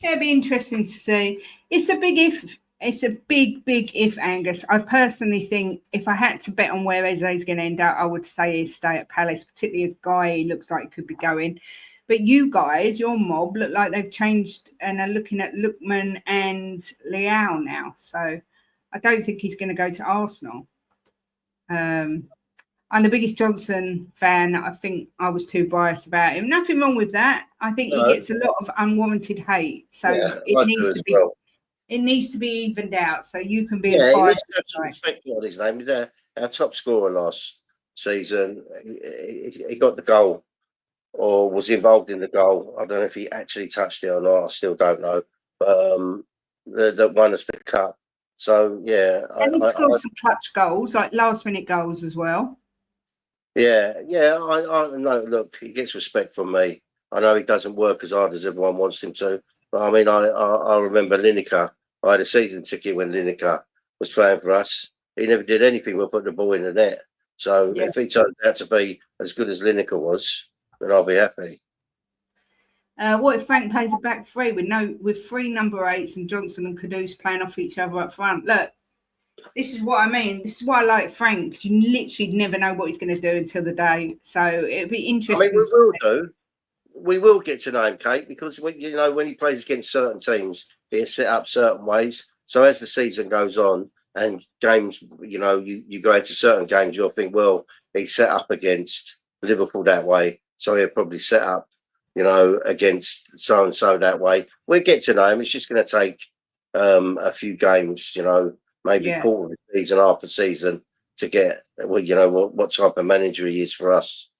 Yeah, it'd be interesting to see. It's a big if. It's a big if, Angus. I personally think if I had to bet on where Eze's going to end up, I would say he'd stay at Palace, particularly as Guy looks like he could be going. But you guys, your mob, look like they've changed and are looking at Lookman and Leao now. So I don't think he's going to go to Arsenal. I'm the biggest Johnson fan. I think I was too biased about him. Nothing wrong with that. I think he gets a lot of unwarranted hate. So it needs to be evened out. So you can be he biased. needs to respect what his name is. Our top scorer last season. He got the goal or was involved in the goal. I don't know if he actually touched it or not. I still don't know. But that won us the cup. So yeah, and he scored some clutch goals, like last-minute goals as well. Yeah. I know. Look, he gets respect from me. I know he doesn't work as hard as everyone wants him to. But I mean, I remember Lineker. I had a season ticket when Lineker was playing for us. He never did anything but put the ball in the net. So if he turned out to be as good as Lineker was, then I'll be happy. What if Frank plays a back three with 3 number 8s and Johnson and Kudus playing off each other up front? Look, this is what I mean. This is why I like Frank, because you literally never know what he's going to do until the day. So it'll be interesting. I mean, we will get to know him, Kate, because when he plays against certain teams, he's set up certain ways. So as the season goes on and games, you go into certain games, you'll think, well, he's set up against Liverpool that way, so he'll probably set up, against so and so that way. We'll get to know him. It's just going to take a few games, maybe quarter of the season, half the season to get, what type of manager he is for us.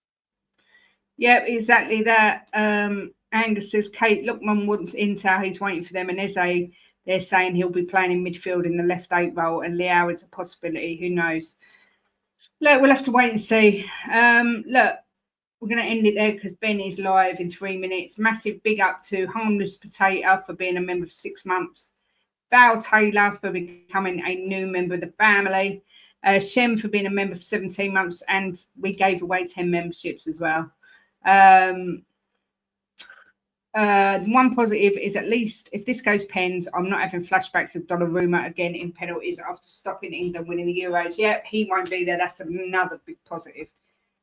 Yeah, exactly that. Angus says, Kate, Lookman wants Inter. He's waiting for them. And Eze, they're saying he'll be playing in midfield in the left 8 role. And Leao is a possibility. Who knows? Look, we'll have to wait and see. Look, we're going to end it there because Ben is live in 3 minutes. Massive big up to Harmless Potato for being a member for 6 months. Val Taylor for becoming a new member of the family. Shem for being a member for 17 months. And we gave away 10 memberships as well. One positive is at least if this goes pens, I'm not having flashbacks of Donnarumma again in penalties after stopping England winning the Euros. Yeah, he won't be there. That's another big positive.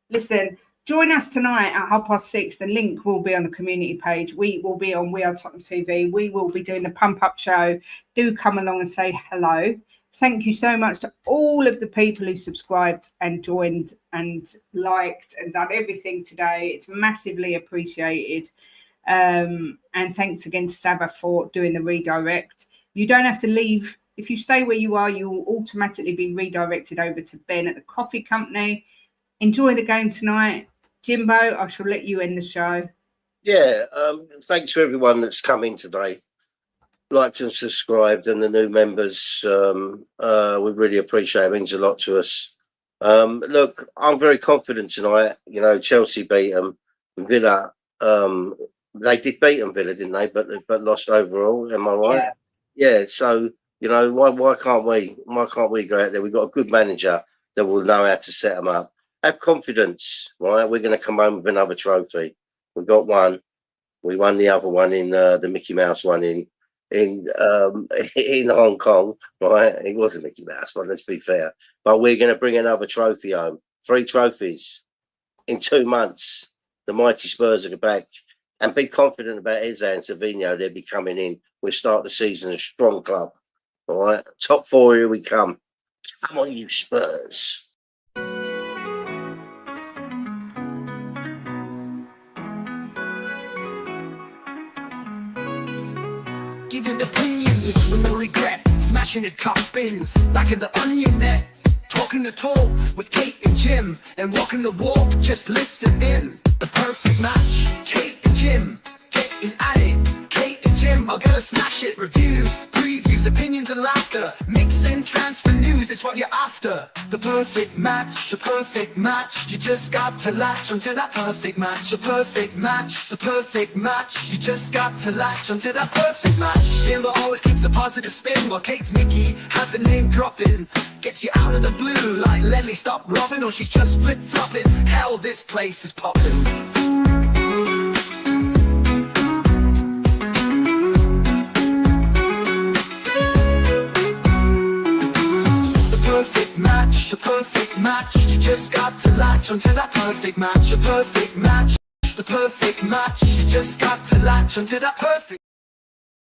Listen, join us tonight at 6:30. The link will be on the community page. We will be on We Are Tottenham TV. We will be doing the pump up show. Do come along and say hello. Thank you so much to all of the people who subscribed and joined and liked and done everything today. It's massively appreciated. And thanks again to Saba for doing the redirect. You don't have to leave. If you stay where you are, you will automatically be redirected over to Ben at the coffee company. Enjoy the game tonight. Jimbo, I shall let you end the show. Yeah, thanks to everyone that's come in today. Liked and subscribed, and the new members, we really appreciate it. It means a lot to us. Look, I'm very confident tonight. Chelsea beat them. Villa, they did beat them, Villa, didn't they? But lost overall. Am I right? Yeah. So why can't we? Why can't we go out there? We've got a good manager that will know how to set them up. Have confidence, right? We're going to come home with another trophy. We've got one. We won the other one in the Mickey Mouse one in Hong Kong, right? It was a Mickey Mouse one, let's be fair. But we're going to bring another trophy home. 3 trophies in 2 months. The mighty Spurs are back. And be confident about Eze and Savinho. They'll be coming in. We'll start the season a strong club. All right? Top 4, here we come. Come on, you Spurs. wins with no regret, smashing the top bins. Back in the onion net, talking the talk with Kate and Jim, and walking the walk, just listen in. The perfect match, Kate and Jim, getting at it. Kate and Jim are gonna smash it. Reviews, previews, opinions and laughter, mix and transfer news, it's what you're after. The perfect match, the perfect match. You just got to latch onto that perfect match. The perfect match, the perfect match. You just got to latch onto that perfect match. Jimbo always keeps a positive spin, while Kate's Mickey has a name dropping. Gets you out of the blue like Levy, stop robbing, or she's just flip-flopping. Hell, this place is popping. The perfect match, you just got to latch onto that perfect match. The perfect match, the perfect match, you just got to latch onto that perfect